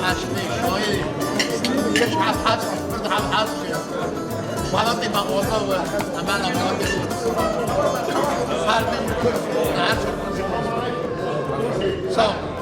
عشقی شایی یک هفت والا دی من اوضا و عمل والا دی هر بین نعرف سا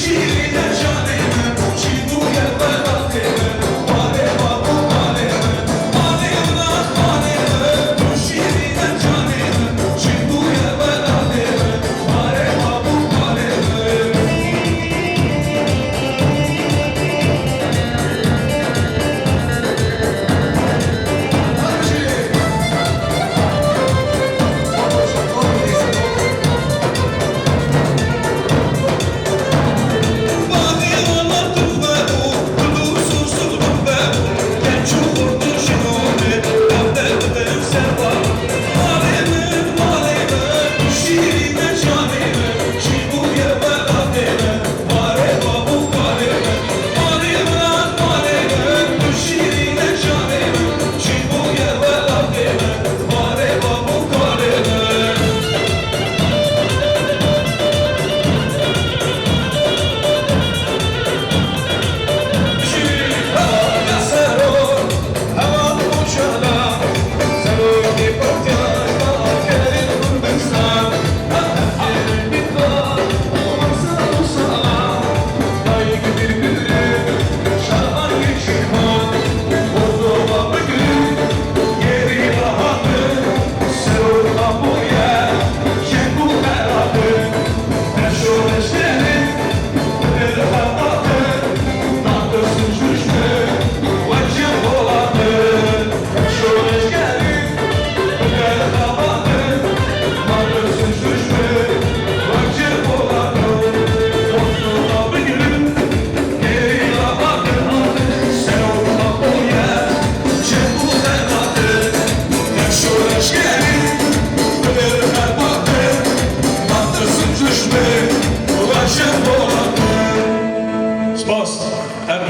Şiirine canım, çiğ bu yapar.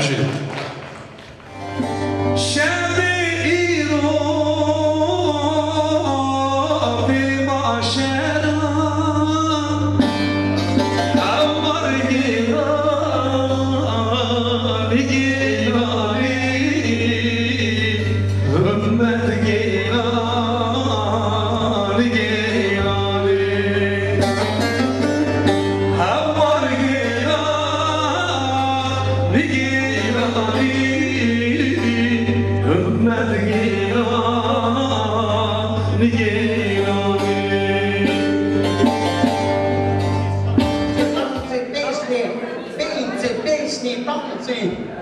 Başı.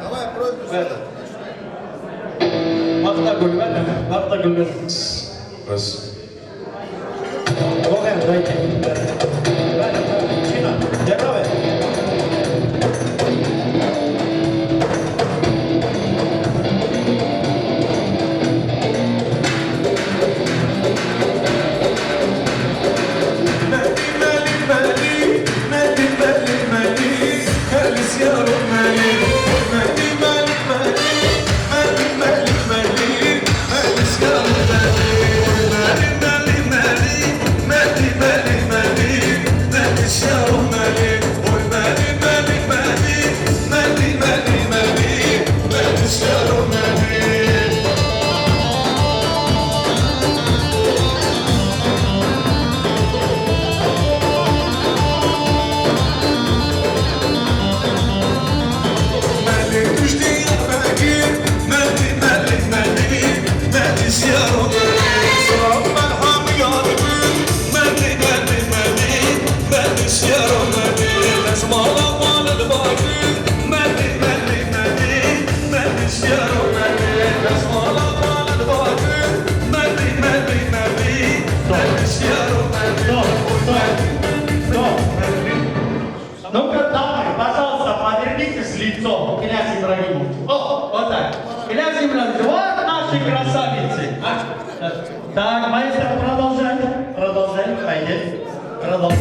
Давай, просьбу. Makta gülmen, makta gülmen. Раз. Kogen dayıcı. Ben Çina, Cerrahve. Ну-ка, давай, пожалуйста, повернитесь лицом, князь Ибрагимов. О, вот так. Князь Ибрагимов, вот наши красавицы. Так, маэстро, продолжай. Продолжай, пойдем. Продолжай.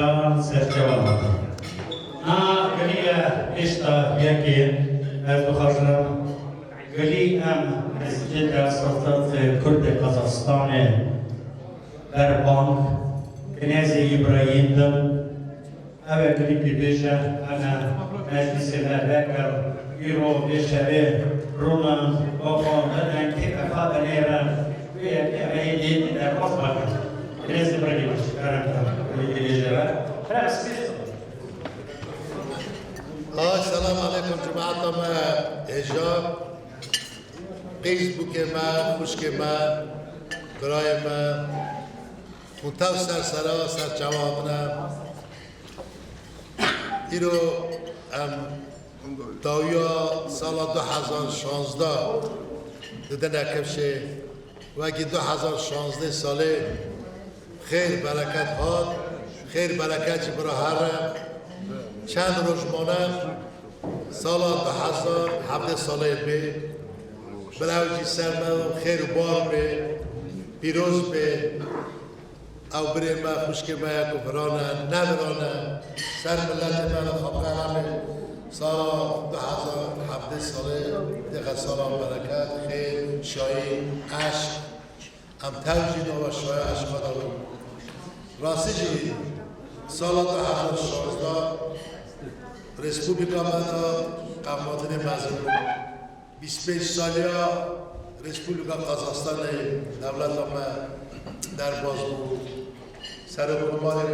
جان سرچوان گلی اشتا یکی از بخارم گلی ام مسجد اساسات کرد قزاقستان در بانک کنیزی ابراهیم دم اوه گلی بیشه انا مجلس مذاکر ایرو بیشه رومان آقا بدن که افاد نیرم و یکی در مصبح کنیزی ابراهیم گلی بیشه السلام علیکم جماعت ما اجاب فیسبوک ما خوشک ما برای ما متو سرسرا سرچوابنا ایرو داویا سال 2016 دیدن کفشه و اگه 2016 ساله خیر برکت هات خیر برکت برای هر چند روز مانه سال 2017 ساله به بلاوجی سرمه خیر و بار به پیروز به او بره ما خوشک ما یکو برانه نبرانه سر ملت من خواقه همه سال 2017 ساله دیگه سلام برکت خیر شایی عشق هم توجید و شایی عشق خدا راستی جی سال 2016 رسپوبلیکا مانا قمادن مزرون 25 سالیا رسپوبلیکا قزاقستان دولت ما در باز بود سر حکومت و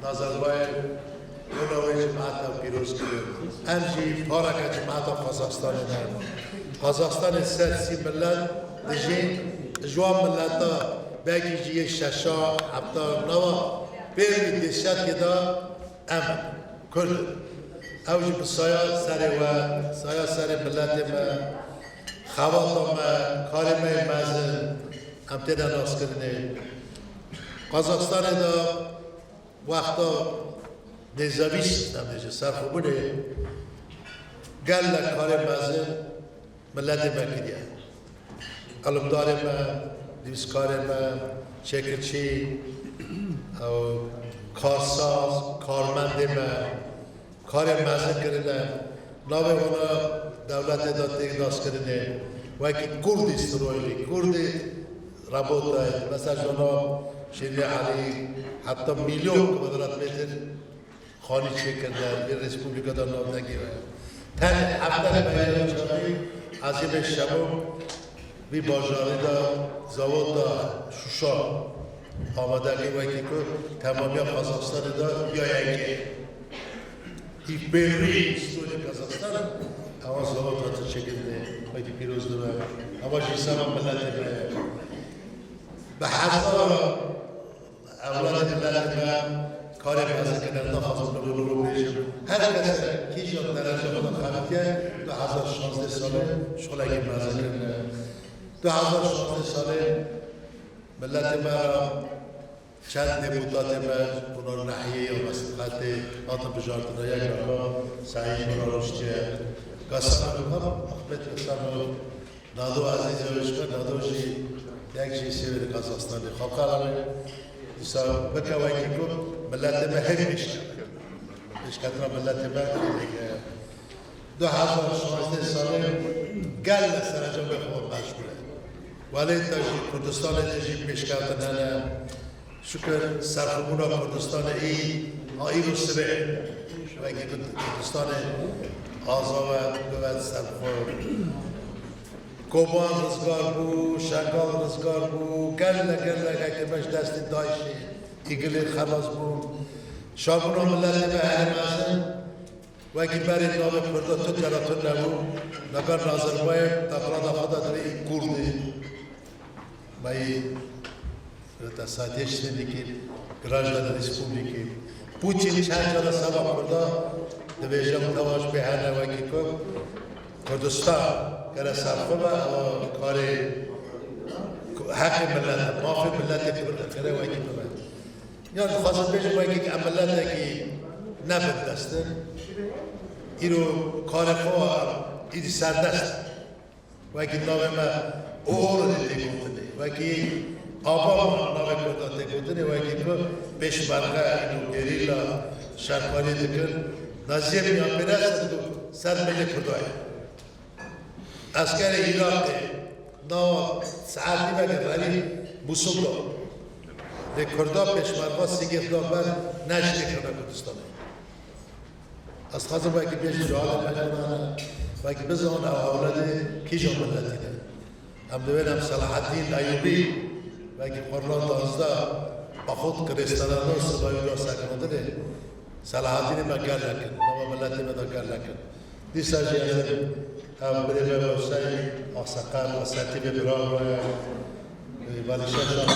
نظربای دولوی جماعت پیروز کرد انجی پارک جماعت قزاقستان در قزاقستان سرسی ملت دجین جوان ملت بگی جیه ششا هفتا نوا بیرمی دیشت که دا امن کرد اوجی بسایا سر و سایا سر ملت ما خوات ما کارمه مزن هم تیدا ناس کرنه قزاقستان دا وقتا نظامیست نمیشه سرخوبونه گل کار مزن ملت ما کدیه قلمدار ما دیوسکار ما شکرچی او کارساز کارمند ما کار مزن کرده ناوه اونا دولت داده داست کرده و اکی کردی استرویلی کردی رابط داید مثلا جانا شیری علی حتی میلیون کمدرات متر خانی چه کرده یه رسپوبلیکا دا نام نگیره تن هفته بیان جانی عظیم شبم بی باجاری دا زواد دا شوشا آمدگی و اکی که تمامی قزاقستان دا یا یکی ای بری استوری قزاقستان اما زواد را چکرده و اکی پیروز دو اما جیسان هم ملت به هزار اولاد ملت کار بازه کردن نخواست رو بیشم هر کس کیش یا درجه خدا خواهد 2016 ساله شغلگی بازه کردن 2016 ساله ملت ما چند دپوتات ما اونا نحیه یا مسئلت آتا بجارت را یک راه سعی را رشته قسم رو هم اخبت قسم رو نادو عزیز روشکر نادوشی یک جیسی به قزاقستان خواب کارمه ایسا بکوایی که کن ملت ما هم میشتن اشکتنا ملت ما 2016 ساله گل سرجا بخواب مشغوله ولی تاجی کردستان تاجی پیشکردن شکر سرخمونا کردستان ای رو سبه و اگه کردستان آزاوه بود سرخور کوبان رزگار بو، شنگال رزگار بو، گله که بش دست دایشی ایگلی خلاص بو شابونا ملت به هرمازن و اگه برای نام کرده تو جراتون نبو نگر نازربای تقراد خدا داره این کرده بایی تصادیش زندگی گراج داره رسپوبلیکی پوچین چند جاده سبا کرده دویجم تواش به هر نوکی که کردستان که سرخوبه و کار حق ملت مافی ملت کرده و ایکی ببند یعنی خواست بیشم و ایکی که ملت که نبند دسته ایرو کار خواه ایدی سردست و ایکی نام ما او رو دیده گفتنه و ایکی آبا ما نام کرده گفتنه و ایکی که پیشمرگه اینو گریلا شرکاری دکن نزدیک میان برسد تو سر ملی کردوی اسکر عراق نو ساعتی بگر ولی بوسوم دو ده کردا پیشمرگه سیگه دابر نشده کرده کردستانه از خاطر باید که بیش جوال مجموعه باید که بزن اولاد کی جامعه ملتی ده هم دویدم صلاح الدین ایوبی باید که قرآن 12 با خود کریستانانو سبایی دو ساکنه ده صلاح الدین ما گل نکن نو ملتی ما دا گل نکن دیسا جیازم هم بری به وسای آسقال وساتی به برام ولی ششم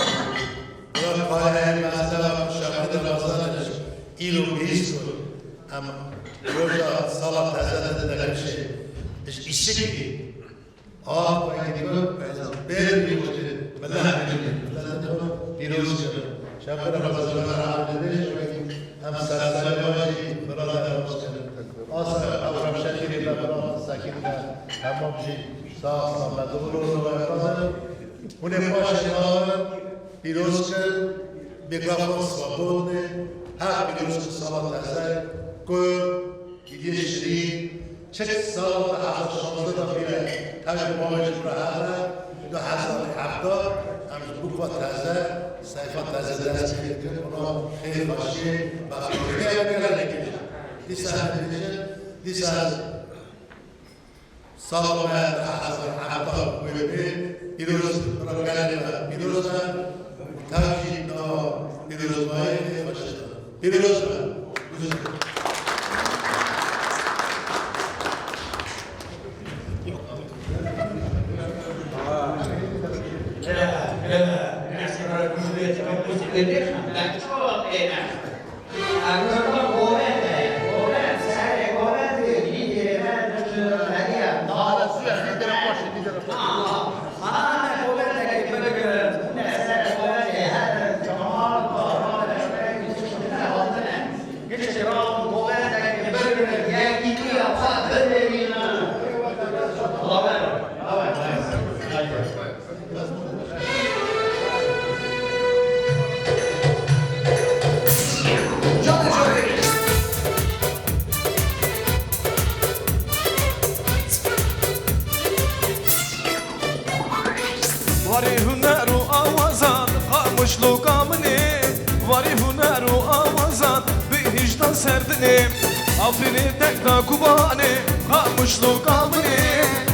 و قایه مثلا شاهد رمضانش ایلو بیست هم روزا سالا تازه داشته işi belki bir پیروز شب رمضان عامل هم سرسایه‌ای برای رمضان آسا اورم شکری برای ساکن همون چی ساخت مدور و رمضان اون پاشنان پیروز میکروفون سوابونه هر پیروز سالات ازای کل ایدیشری چه سال از شانزده تا میره تاج باج برای 2070 هم بوق تازه سایفات تازه دست میگیرن اونا خیلی باشه با خیلی میگیرن دیسا سال بعد 2070 میره پیروز برای پیروز تاجی نا پیروز مای باشه پیروز واری هنر و آوازان خاموش لوکامنی واری هنر و آوازان به هجدان سردنی آفرینی تک دا کوبانی خاموش لوکامنی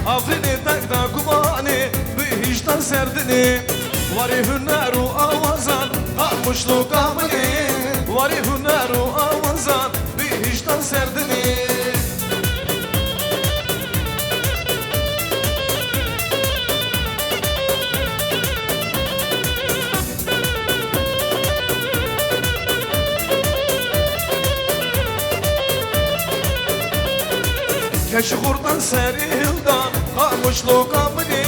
آفرینی تک دا کوبانی به هجدان سردنی واری هنر و آوازان خاموش لوکامنی واری هنر و آوازان به هجدان سردنی Keş kurdan serildan Kamış lokamını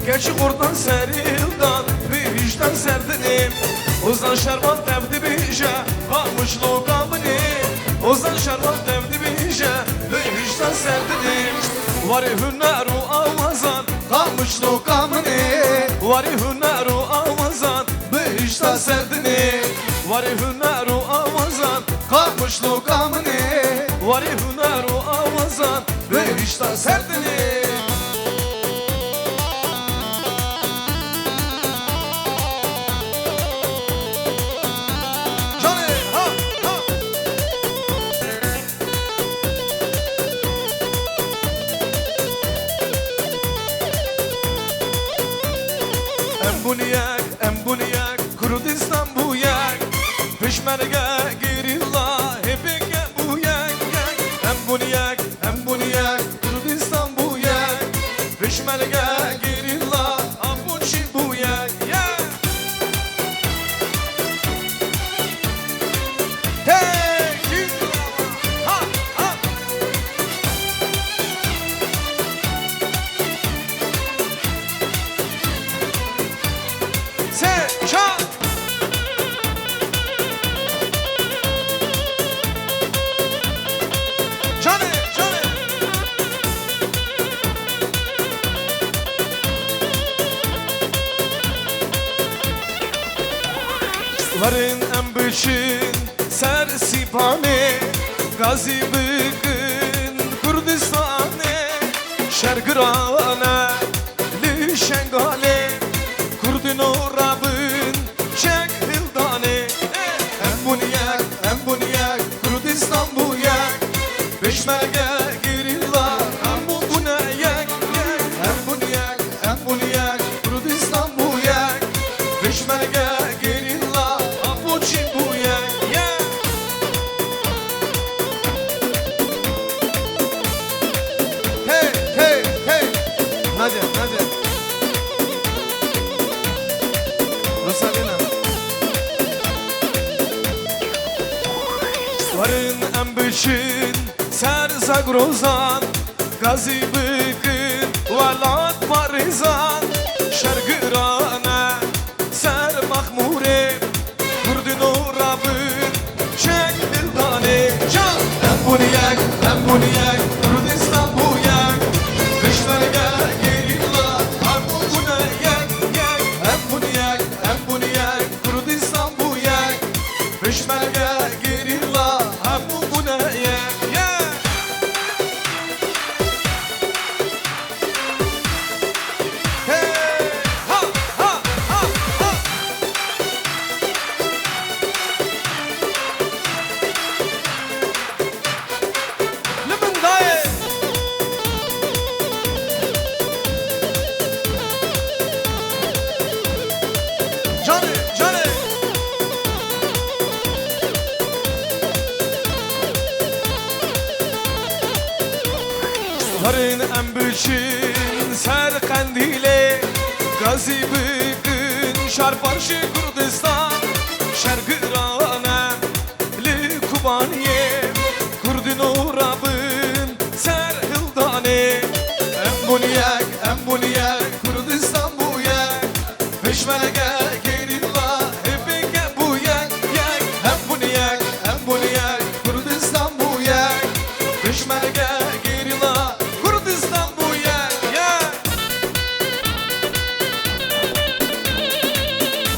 Keş kurdan serildan Bir vicdan serdinim Ozan şervan tevdi bişe Kamış lokamını Ozan şervan tevdi bişe Bir vicdan serdinim Vari hüneru avazan Kamış lokamını Vari hüneru avazan Bir vicdan serdinim Vari hüneru avazan Kamış lokamını Vari hüneru avazan ve vicdan serdini Johnny ha ha Embuniyak Kurdistan bu yak Pişmerge girilla hepike bu yak Embuniyak Kurdistan bu yak Pişmerge girilla ambuçi bu yak Hey ha ha Se çal Johnny Varin em بشین سر سیپانه غازی بکن کردستانه شرگرانه لی شنگاله کردن و رابن چک هلدانه هم بونیک کردستان bu yak Peşmerge gerilla hem buna yak hem bunu yak Kurdistan bu yak Peşmerge gerilla hem bu çin bu yak Hey hey hey Nadia Rosalina Varın en büşün ser zagrozan Gazi bükün valat parizan Şergirane ser mahmure Kurdun o rabın çek dildane Can hem bunu yak Kurdistan bu yak Kışlarga gerilla hem buna yak hem bunu yak Kurdistan bu yak Kışlarga gerilla hem buna yak Varın en büşün ser kandile Gazi bükün şarparşı Kurdistan Şergirane li kubaniye Kurdun o rabın ser hıldane Hem bunu yak Kurdistan bu yak Peşmerge gerilla hepinge bu yak Hem bunu yak Kurdistan bu yak Peşmerge gerilla Kurdistan bu yak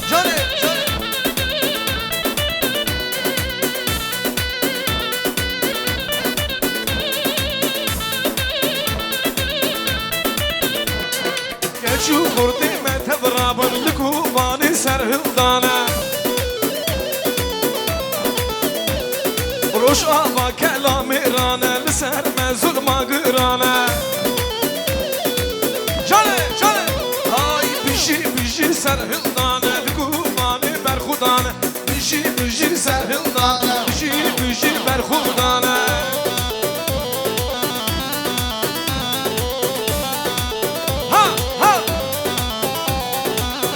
Cane Geçu kurdi metebrabın likubani serhildane Roş ava kelamirane Liser mezulma gırane Cane Ay bişi serhildane Likubani berkhudane Bişi serhildane Bişi berkhudane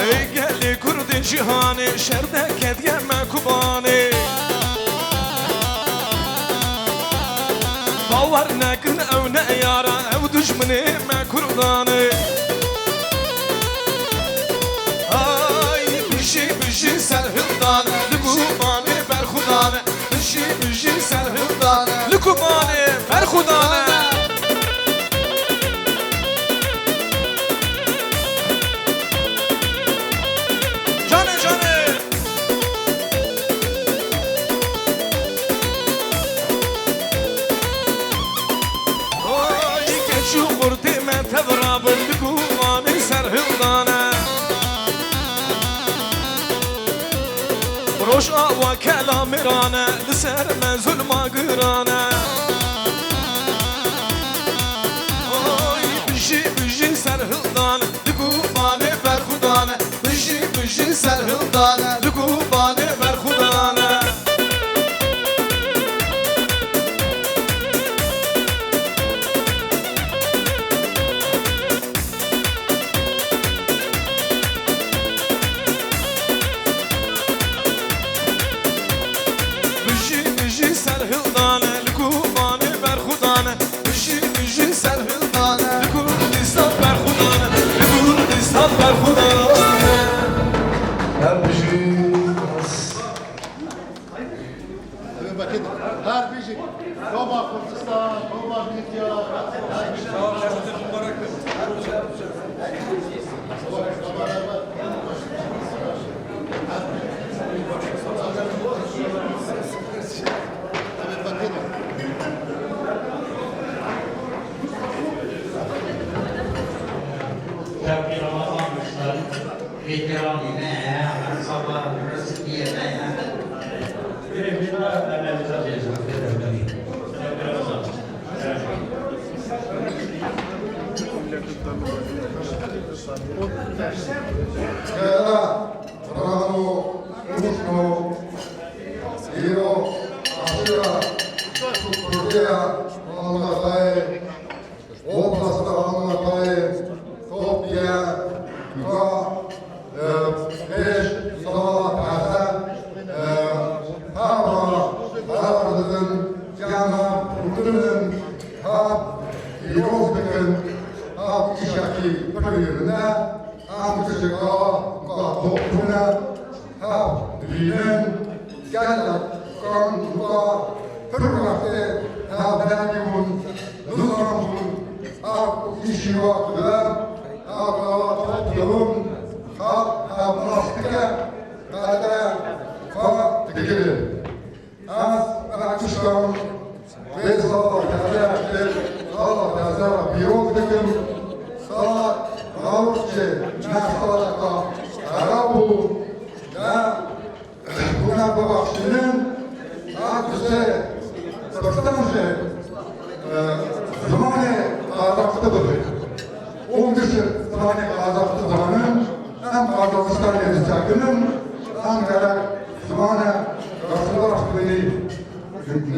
Ey gelli kurdin cihani Şerde kedgeme kubani Bavar nekin ev ne yara Ev düşmeni me kurdani Ay bişi serhildane Likubani berkhudane Bişi serhildane Likubani berkhudane Şu kurdi metebrabın likubani serhildane Roş ava kelamirane Liser mezulma gırane Oy bişi serhildane Likubani berkhudane Bişi serhildane Likubani berkhudane Bişi serhildane Likubani berkhudane Bişi serhildane Kurdistan berkhudane Kurdistan berkhudane Her büşün Bakın her bir şey. Roma Kurdistan, Roma Lidya. Her bir şey. Şevki Ramazan kuşları, veteranine, sabah rızkiyene, bir daha ellerinize diyeceğim. Şevki Ramazan. Era, Brano, Musno, Io, Asira, Turquia, Almatae, Oblasta Almatae, Topia, Kuka, Beş, Salavat Hasan, Hava, Hardın, Cana, Urdun, Hap, Yozbek'in, Hap İşaki, Pırgırına, Amcıcığa, Topuna, Hap, Düğün, Gelak, Kanka, Pırgırafte, Hap, Danimun, Nuzamun, Hap, İşi Vakılar, Hap, Toplum, Hap, Nastıka, Hada, Fa, Tigiri. Az, Akışkan, ve sağ tezahür, sağ tezahür, biyol dedim, sağ Avruçe, Nastalaka, Arabu, da buna babasının akısı, sırtımızı, zamanı azaktıdır. On kişi zamanı azaktı zamanın, hem Kazakistan yedisakının, hem gerek zamanı Resulullah beni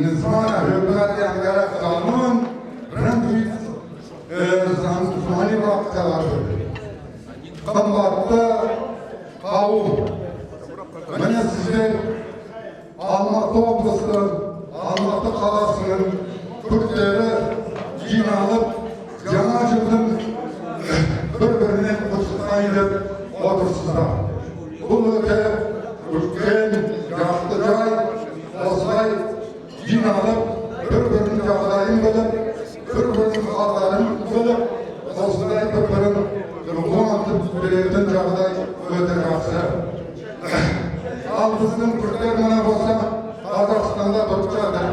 Nizmana hükümet yanlara kanun Brandwitz zamanı vaktaları Kambatta Kavul Bana size Almatı Oblası'nın Almatı Kalası'nın Türkleri cin alıp Canacı'nın birbirine kutsaydı otursuzlar. Bu ülke Türk'ün Yaktıcay Osay cin alıp birbirinin yağdayını bilip birbirinin hallarını bilip Osay birbirinin ruhumantıp biletin yağday ödekası. Al bizim Türkler bana olsa Kazakistan'da Türkçedir.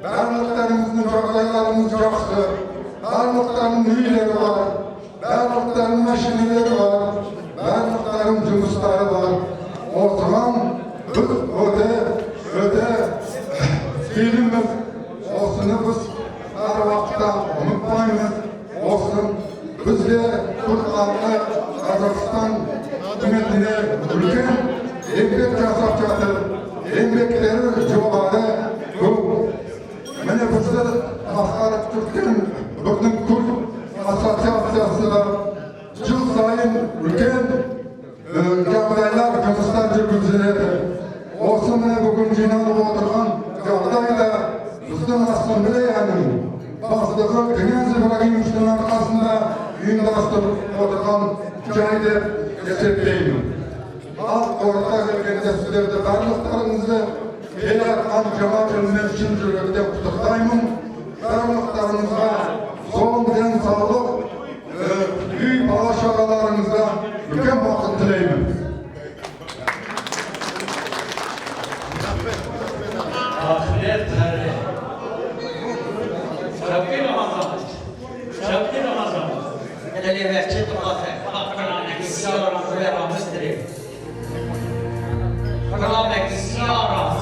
Berliklerimizin yağdaylarımız yaxşı. Berliklerin üyeleri var. Berliklerin maşineleri var. Berliklerin cümüsleri var. O zaman biz öde filmimiz olsun biz her vakitte unutmayınız olsun bizde Türk halkı Kazakistan hükümetine ülken emek kasapçadır emekleri joğarı bu mene bizde Maskarat Türk'ün bugün Türk Asosiyasyası'da yıl sayın ülken Cəbrəylər Gümüşlər Cürbüzülədir. Olsun bugün cinanıb oturğan Cəbrəylə bizim Assambleyanın başlığı Knyaz İbrahimov'un arkasında uyumlaştırıp oturğan caydır esepleyim. Halk orta gelgende sizlerde varlıklarınızı Beylerkan cemaatinin için yürekte kutuktayım. Varlıklarınıza son den sağlık, büyük bağışlamalarınıza ülkem vakit dileyim. Ahiret tari. Şevki Ramazan. Şevki Ramazan. Ele vehçet Allah'a. Hakkına kisiyara kuyara mistri. Kıramek kisiyara.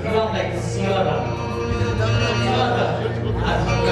Kıramek kisiyara. Kisiyara. Artık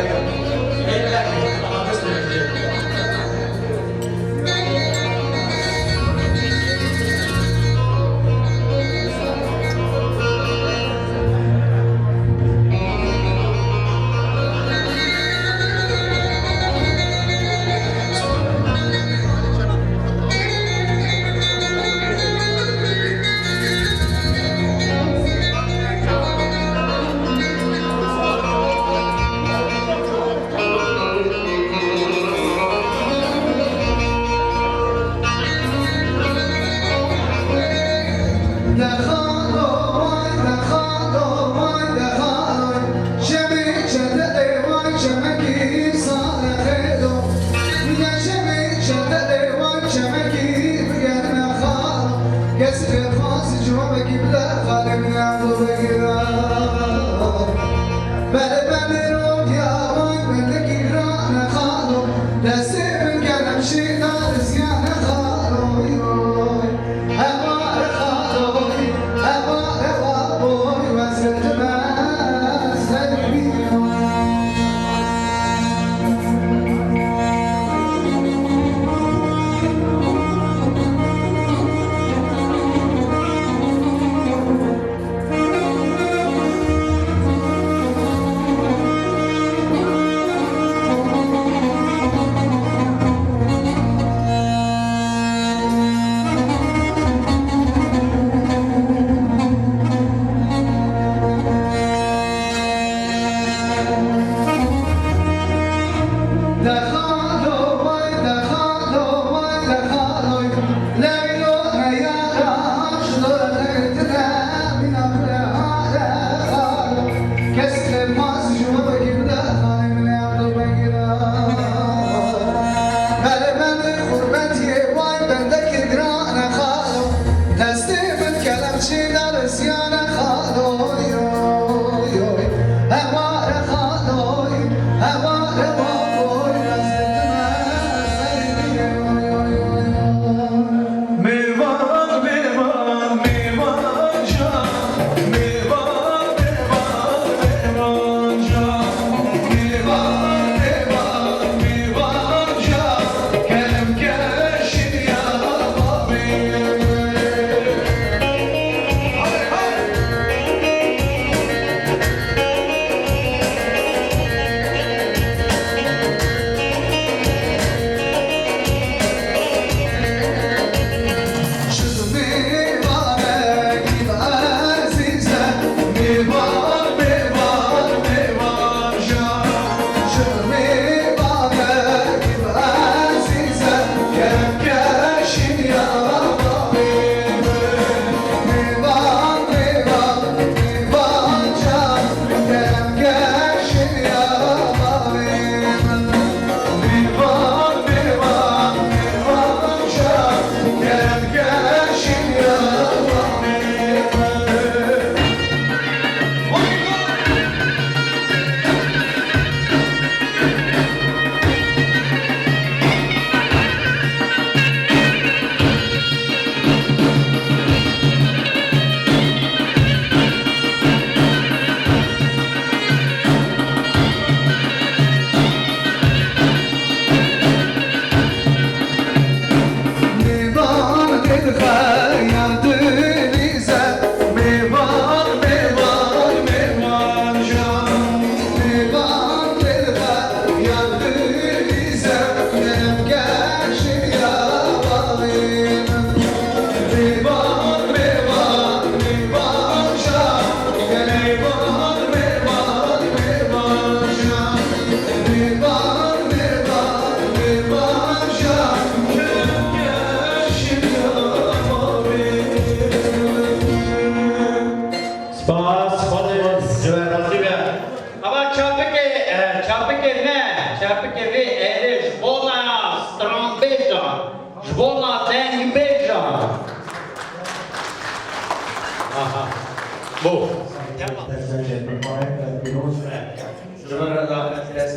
Bu.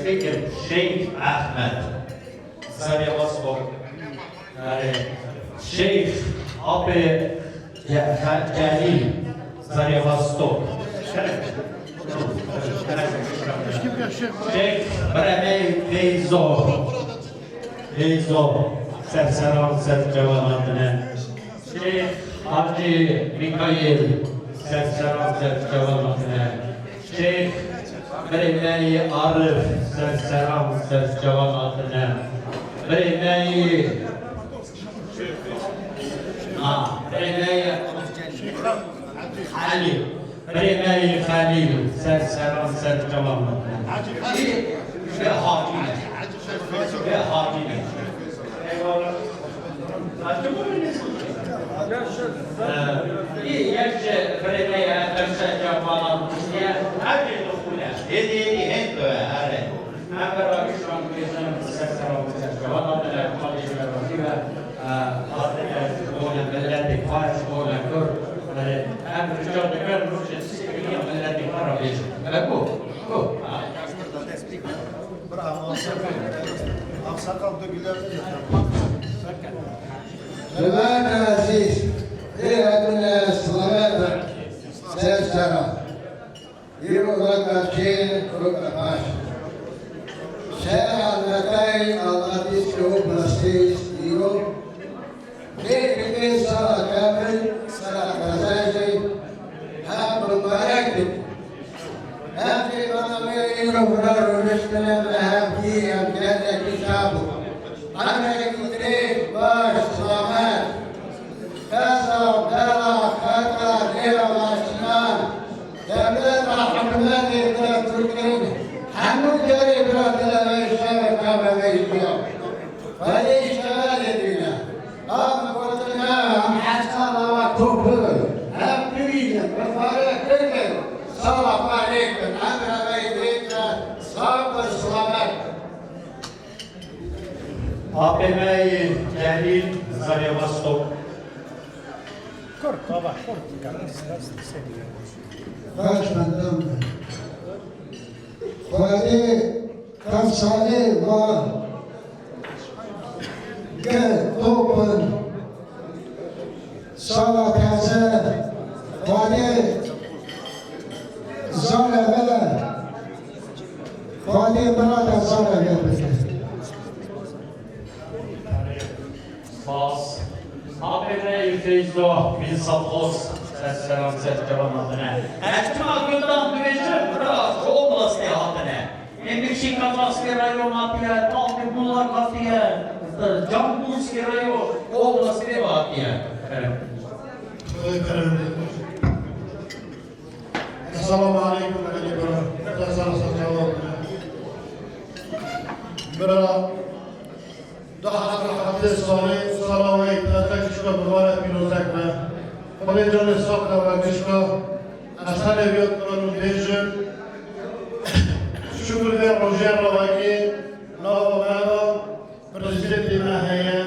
Speaker Sheikh Ahmed. Sarıya Bosbok. Sheikh Abi Jalil. Sarıya Bostok. Sheikh Bremey Feyzo. Feyzo. Serseram Sercevalatine. Sheikh Hacı Mikail. Serseram Sercevalatine. Sheikh Bremey Arif. Serseram Sercevalatine. Bremey Bremey Halil. Bremey Halil. Serseram Sercevalatine. Ve Hakine. Ve Hakine. Eyvallah. يرجع فريقيا ترسل فلسطين أجل دخوله هذه هندو هذا أمر بشرم بيزن تسكر وتسكر والله لا يقال شيء رتيبة هذا قولا بلادي فارس قولا كر أمر بشرم بيزن رشد سكرية بلادي فرابيش أبو جماعة عزيز إيه من سلامات سلسلة يروح ركعتين ركعة شارع المكاين الله يسلو بلاستيس يروح ليه صلاة كامل صلاة مزاجي حاب المراكب هذه مطمئن يروح ونشتنا لها في أمجاد كتابه أنا كتريك باش سلامات كسر دلع خطر إلى الأسنان دبلت رحمتي تفكرين حمد جريب رجل ويشارك كما ويشارك فليش والدنا أم قلنا أم حسن وكفر أم تريد بفرق كل صلى عليكم أمر بيتك صاب الصلاة APM Celil Vladivostok. باش مندم خواهی کم سالی و گل توپن سالا کازه خواهی زاله بله خواهی مراد زاله بله Bas. APM Yüzeyizlo Bin Savhoz. Selam Serkevan adına. Erçim Akgül'den Düveşir Kıraz Oblasti adına. Emekşi Kazanski Rayon Atiye, Talbi Bunlar Atiye, Cambulski Rayon Oblasti Atiye. Assalamu alaikum برا ضحك الحمد صلاة وعيد تكشف مبارك بنوزك ما خلي جل الصقر وكشف أسهل بيوت من الدجل شكر ذي الرجال رواكي نوع هذا برزيد ما هي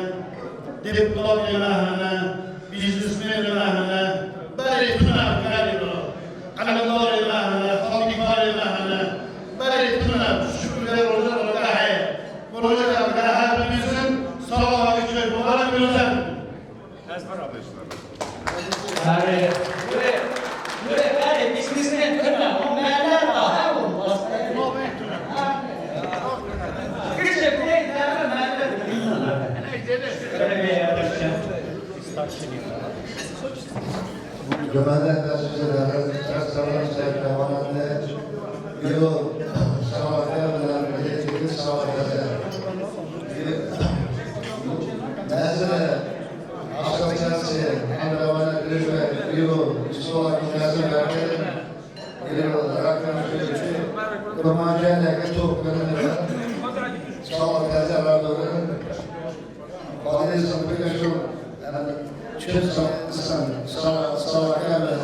دبلوم ما هنا بيزنسمن ما هنا باركنا كارينا على الله ما هنا خلي ما هنا باركنا شكر ذي الرجال رواكي ورجال هذا بيزن صلاة وعيد مبارك بنوزك Hari, bisnisnya kena, mana tahu, kerja kita mana جماعت دست دارد سلام سرکوانده یو سواره بدن بهتری سواره نظر اساسیاتی اندوانه دریجه یو سوال نظر کرده یو رقم شده کمانجانه که توپ کنه سوال نظر داره بعدی سمپیکشو Çıksın, sağ kâmel,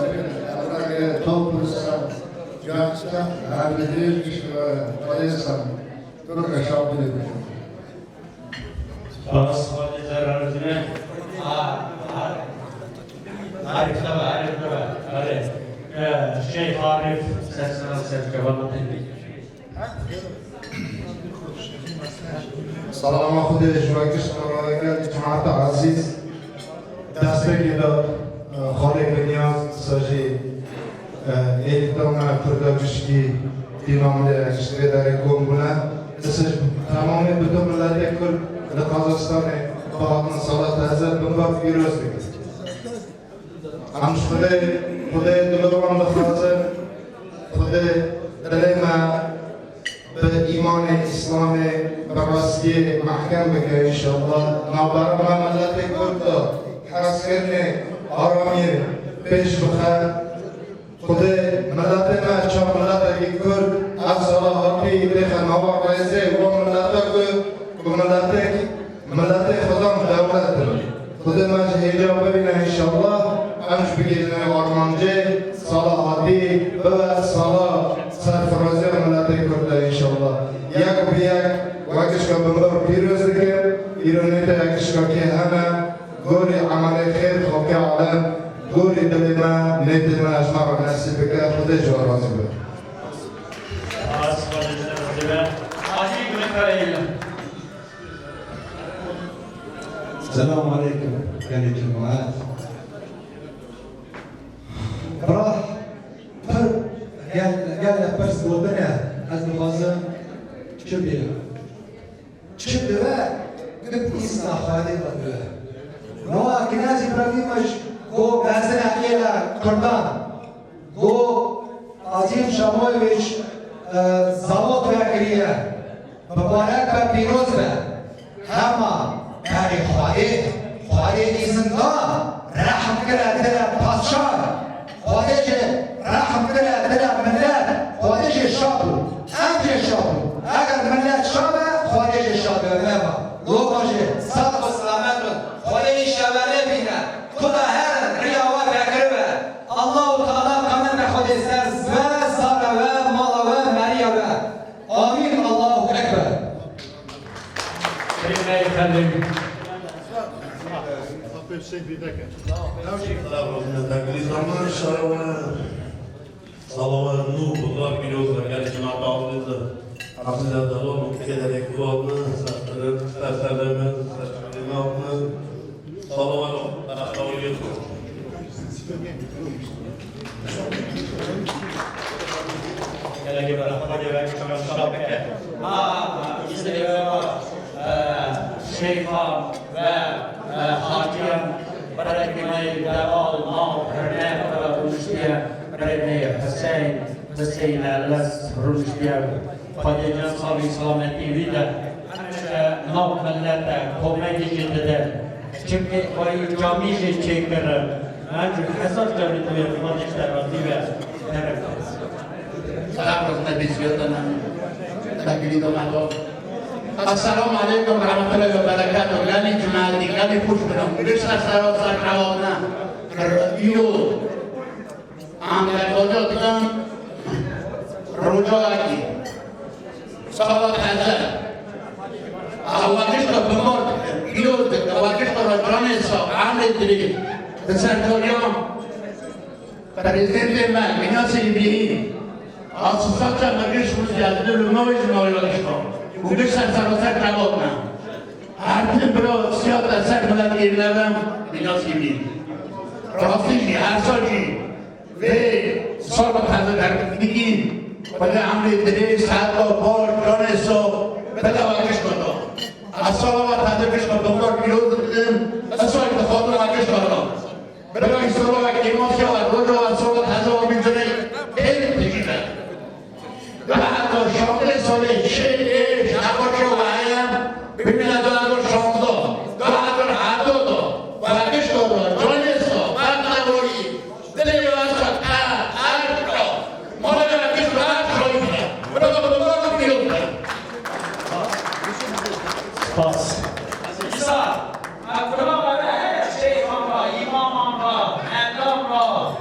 aradaki toplumsal, yaşta, halledir, kayısan, duruk aşağı bilir. Bas valideler arasına. Arif tabi, Arif. Şeyh Arif, sesine Serkevan'a teşekkür. سلام خود شوکش نمایگر جماعت عزیز دسته که خالق نیاز سازی ایتام پرداختی دیوانه اشتری داره گمونه دستش تمام بدون ملت کل قزاقستان با صلات حضرت بنگاه پیروز بگید. همش خدای دلوان بخوازه خدای دلما به ایمان اسلام براستی محکم بگه انشالله نابرا ملت کرد حرس کرنه آرامی پیش بخیر خود ملت ما چه ملت اگه کرد از صلاحاتی بخن هوا رئیسه و ملت خودم دولت داره خود ما جهیجا ببینه انشالله امش بگیرنه آرمانجه صلاحاتی به صلاح سرفرازی ملت کرد انشالله یک به یک وقتش که بمبر پیروز کرد ایرانی تا یکش که همه گوری عمل خیر خوکی عالم گوری دل ما نیت ما اجمع و نصیب کرد خودش جو راضی بود Bas valideler arasına. Hacı Gülünkay'la. السلام عليكم يا جماعات. راح قال بس بودنا از مخازن چه بیرم چه دوه قلت ایسنا خالی بده نوا کناز ابراهیمش گو بازن اقیلا کردان گو عظیم شمایویش زبط بکریه مبارک و پیروز به همه کاری خواهی ایزنگاه رحم کرده دل پاسشار خواهی که رحم کرده دل ملت خواهی که شابو امجه شابو اگر ملت شابه خواهی که شابه مهما لو باشه صد و سلامت رو خواهی شابه بینه خدا هر ریاوه بکره الله تعالی کنن خودی سرز و ساره و مالا و مریا و آمین الله اکبر Salava nu bunlar biliyorlar gerçekten hatalıydı. Aslında dalon ederek duanı, sesleme aldı. Salava hatalıydı. Lagi berapa dia cuma şarap ke? İstiyor şeyha ve hakim bırakmayı deval mal hürmet ve rüştiye bırakmayı Hüseyin Allah rüştiye Fadiyecan sabi salameti vida nav millete komedi ciddi çünkü koyu camiyi çekilir. Ancak hesap camiyi Fadiyecan razibe السلام عليكم ورحمة الله وبركاته. لاني جماعتي لاني خوش بنام. ليش أسرع سكرنا؟ يو. أنا أقول لكم رجوعي. صلاة هذا. أواجهت بمرض. يو. أواجهت رجاني صار عامل دري. بسرطانيام. Presidente ben, minası bir asılsatça meclis müziyatı lümaviz mağlulaştı. Bugün sarsarosak rabotna. Artık bro siyata sermalar yerlevem minası bir. Rafici, Ersoci ve sorma tarzı dergidiki bana hamle dere saat bor doneso bana vakiş kodu. Asala tarzı kiş kodu bor biliyordum. Asala da foto vakiş kodu. Pero solo aquí emoción, algo solo hazo mi journey. El digital. Dato şamle sole şeye, şakoşo vaya, bimina dato şamdo. Dato hato. Vakiş kodu, joneso, batna vori. Dele yavaşça arko. Mola vakiş var şoyma. Bro biliyorum. Pas. İsa. Kurban var her şey var, imam var, endam var.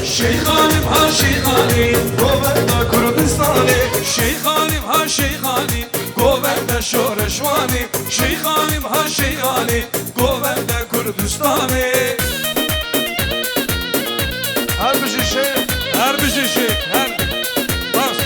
Şeyhanim ha şeyhani Goverda Kurdistani Şeyhanim ha şeyhani Goverda Şoreşvani Şeyhanim ha şeyhani Goverda Kurdistani Her bir şey Her bir şey Her Bas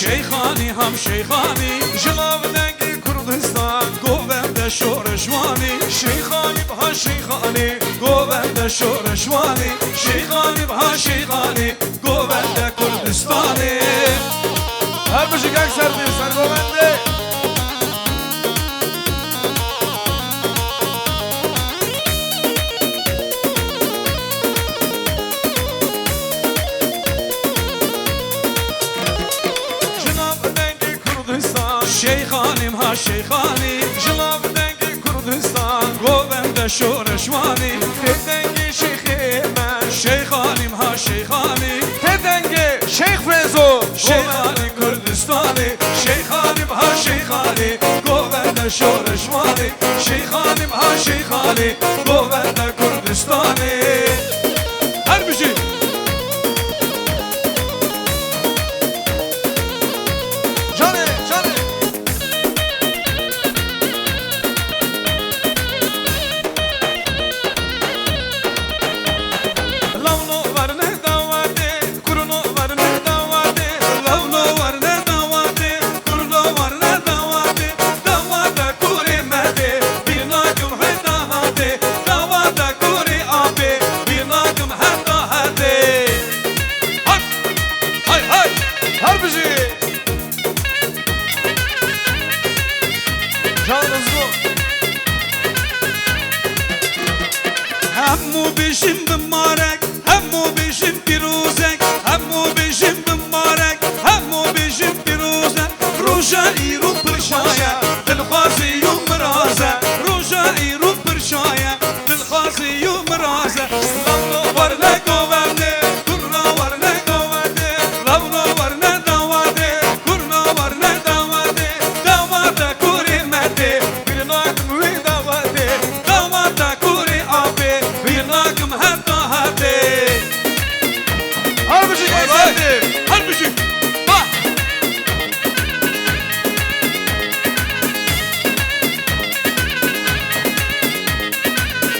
Şeyhani ham şeyhani Jalav dengi Kurdistan Goverde şoreşvani Şeyhani ha şeyhani Goverde şoreşvani Şeyhani ha şeyhani Goverde Kurdistani Her bir şey akser bir sen goverde Şeyhanim ha şeyhani Jalav dengi Kurdistan Goverde şoreşvani Hedengi şeyhi ben Şeyhanim ha şeyhani Hedengi şeyh Fezo Şeyhani Kurdistani Şeyhanim ha şeyhani Goverde şoreşvani Şeyhanim ha şeyhani Goverde Kurdistani Her bir şey همو بشین بمارک همو بشین پیروزک همو بشین بمارک همو بشین پیروزک روشایی رو پرشایه دلخوازی و مرازه روشایی رو پرشایه دلخوازی و مرازه لبنو ورنه گوونده کرنا ورنه گوونده لبنو ورنه دواده کرنا ورنه دواده دواده کوری مده بیرناکم وی دواده دواده کوری آبی بیرناکم هر دواده هر بشی هر بشی باه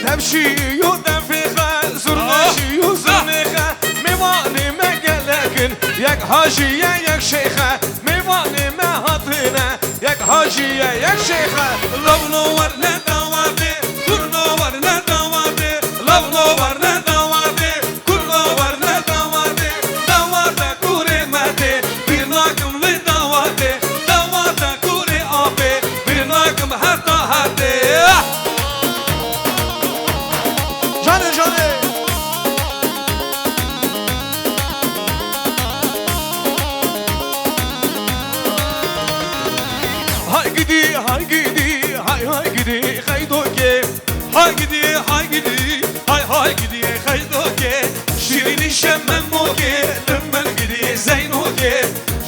دمشي يو دمفيخة زرناشي يو زرنيخة ميواني ما قلقن ياك حاجية ياك شيخة ميواني ما هطينا ياك حاجية ياك شيخة لو نورنا دوادي كل نورنا دوادي لو نورنا دوادي كل نورنا دوادي دوادا كوري مادي بيرناكم لدوادي دوادا كوري آبي بيرناكم حتى هاتي جانه جانه هاي گیدی هاي گیدی هاي گیدی خیدوکه هاي گیدی هاي گیدی هاي گیدی خیدوکه شیرینی شمم موکه لمن گیدی زینوکه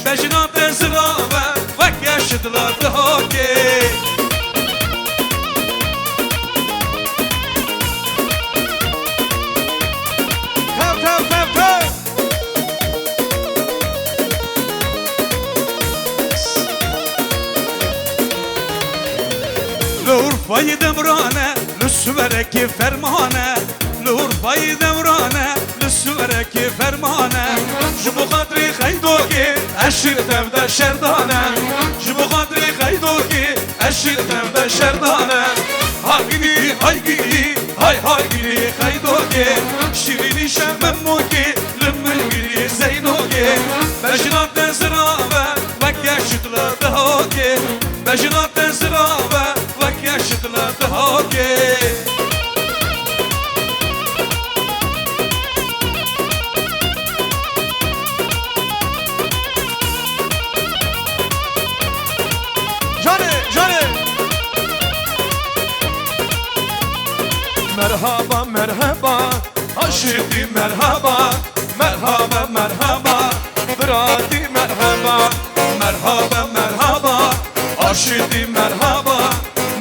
بجناب زرابه وک yaşıdılar hoke لورفای دمرانه لسورک فرمانه لورفای دمرانه لسورک فرمانه جبو قدری خیدوکی اشیر تفده شردانه جبو قدری خیدوکی اشیر تفده شردانه های گیدی های گیدی های گیدی خیدوکی شیرینی شمم موکی لمن گیدی زینوکی بجناب دنزرابه وک yaşıdılar da hoki بجناب دنزرابه yaşıdılar da hoki Johnny, Johnny Merhaba, merhaba Aşıkı merhaba Merhaba, merhaba Bradi merhaba Merhaba, merhaba Aşıkı merhaba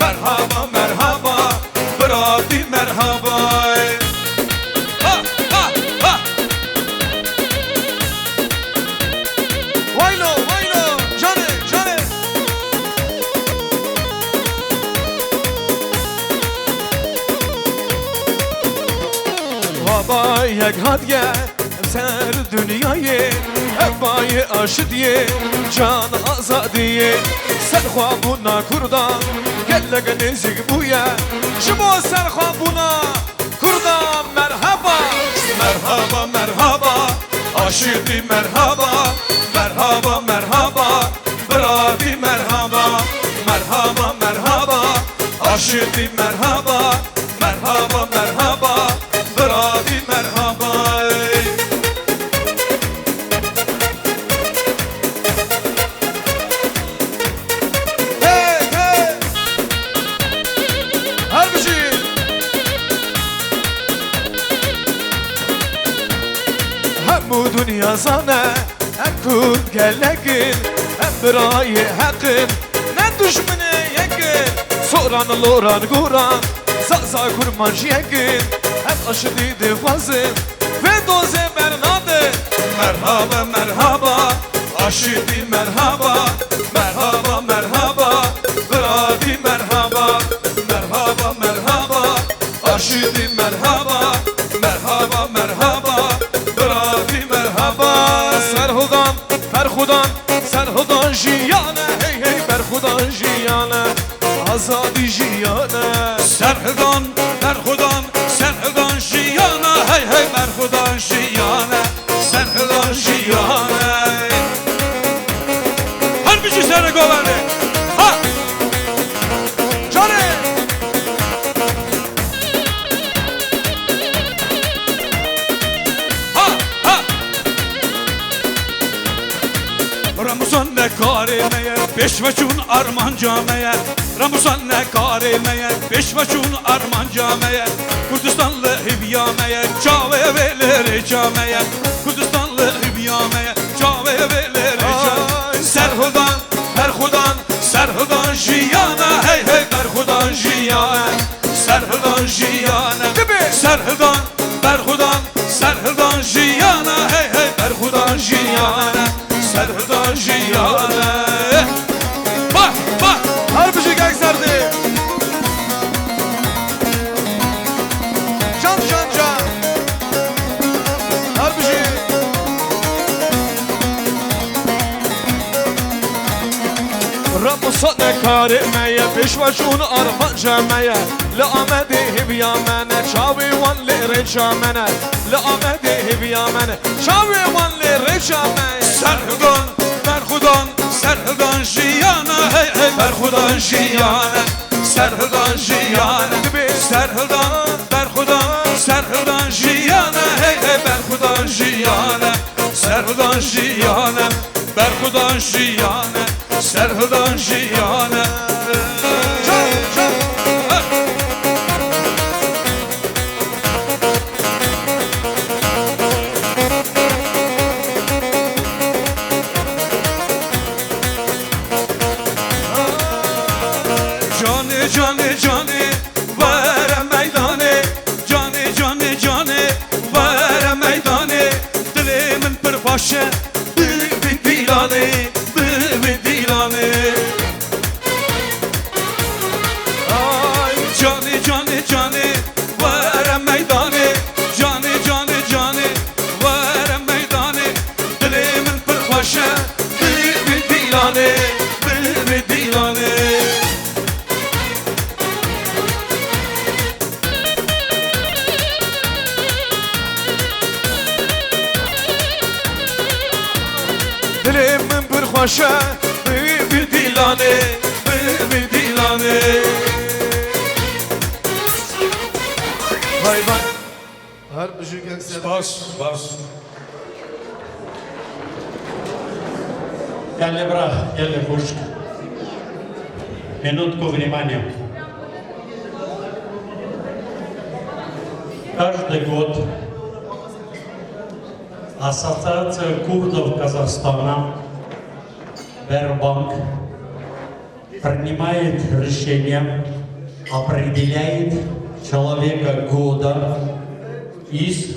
Merhaba, merhaba Bradi merhaba Ha, ha, ha Vaylo, vaylo Johnny, Johnny Baba یک هدیه سر دنیای هوای آشدیه جان آزادیه سر خوابونا کردان گلگ نزیگ بویا شما سر خوابونا کردان مرحبا مرحبا مرحبا آشدی مرحبا مرحبا مرحبا برادی مرحبا مرحبا مرحبا آشدی مرحبا مرحبا مرحبا برادی مرحبا همو دنیا زانه اکود گلگin hem برای حقin ne düşmene yekin soran loran guran zaza kurman yekin hem aşıdı devazın ve doze bernadı merhaba merhaba aşıdı merhaba merhaba merhaba bradi merhaba merhaba merhaba aşıdı merhaba merhaba merhaba bradi merhaba serhudan ferhudan serhudan jiyane hey hey berhudan jiyane azadi jiyane serhudan ferhudan serhudan jiyane hey hey berhudan jiyane serhudan jiyane Bici seni govani. Ha! Johnny! Ha! Ha! Ramazan ne karimeye, peşveçun arman camiye. Ramazan ne karimeye, peşveçun arman camiye. Kurdistanlı hübyameye, çaveye verir camiye. Kurdistanlı hübyameye, çaveye verir camiye. Serhudan, Berhudan, Serhudan jiyana, hey hey Berhudan jiyana. Serhudan jiyana, Serhudan, Berhudan, Serhudan jiyana, hey hey Berhudan jiyana. Serhudan jiyana. Bak bak, harbici gangsterdi. Can can can. Harbici. Ramazan ne karimeye, peşveçun arman camiye. La amedi hibyamene, çavi wan lere camene. La amedi hibyamene, çavi wan lere camene. Serhudan, Berhudan, Serhudan jiyana, hey hey Berhudan jiyana. Serhudan jiyana, Serhudan, Berhudan, Serhudan jiyana, hey hey Berhudan jiyana. Serhudan jiyana, Berhudan jiyana. Serhudan jiyana. Cani cani cani vere meydani. Cani cani cani vere meydani. Dilimin bir faşe bir dilani. Ay cani cani cani vere meydani. Cani cani cani vere meydani. Dilimin bir faşe bir dilani. Bir dilani. Dilimin bir hoşa bir dilane, bir dilane. Vay vay. Harbici gangster. Bas, bas. Gel bırak, gel пушка. Минутку внимания. Каждый год Ассоциация курдов Казахстана, Сбербанк, принимает решение, определяет человека года из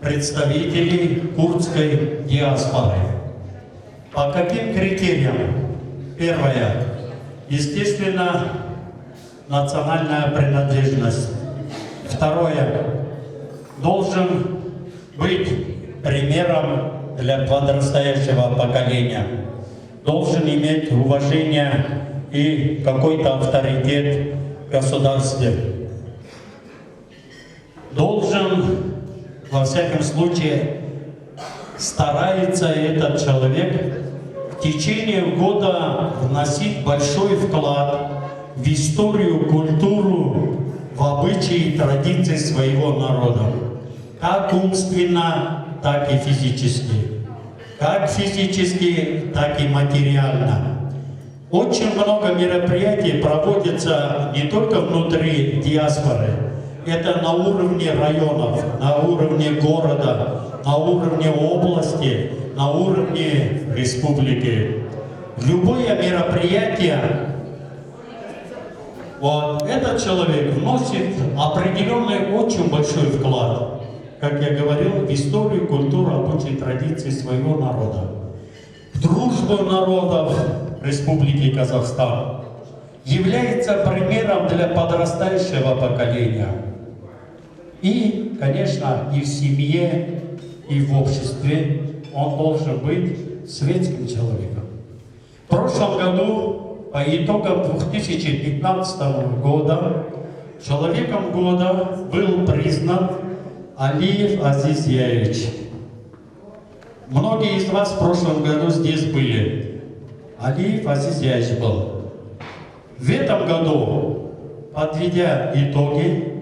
представителей курдской диаспоры. По каким критериям? Первое. Естественно, национальная принадлежность. Второе. Должен быть примером для подрастающего поколения. Должен иметь уважение и какой-то авторитет в государстве. Должен, во всяком случае, старается этот человек в течение года вносить большой вклад в историю, культуру, в обычаи и традиции своего народа. Как умственно, так и физически. Как физически, так и материально. Очень много мероприятий проводится не только внутри диаспоры. Это на уровне районов, на уровне города, на уровне области, на уровне республики. Любое мероприятие, вот этот человек вносит определенный очень большой вклад, как я говорил, в историю, культуру, обычаи, традиции своего народа. В дружбу народов Республики Казахстан является примером для подрастающего поколения. И, конечно, и в семье, и в обществе он должен быть светским человеком. В прошлом году, по итогам 2015 года, человеком года был признан Алиев Азиз Яевич. Многие из вас в прошлом году здесь были. Алиев Азиз Яич был. В этом году, подведя итоги,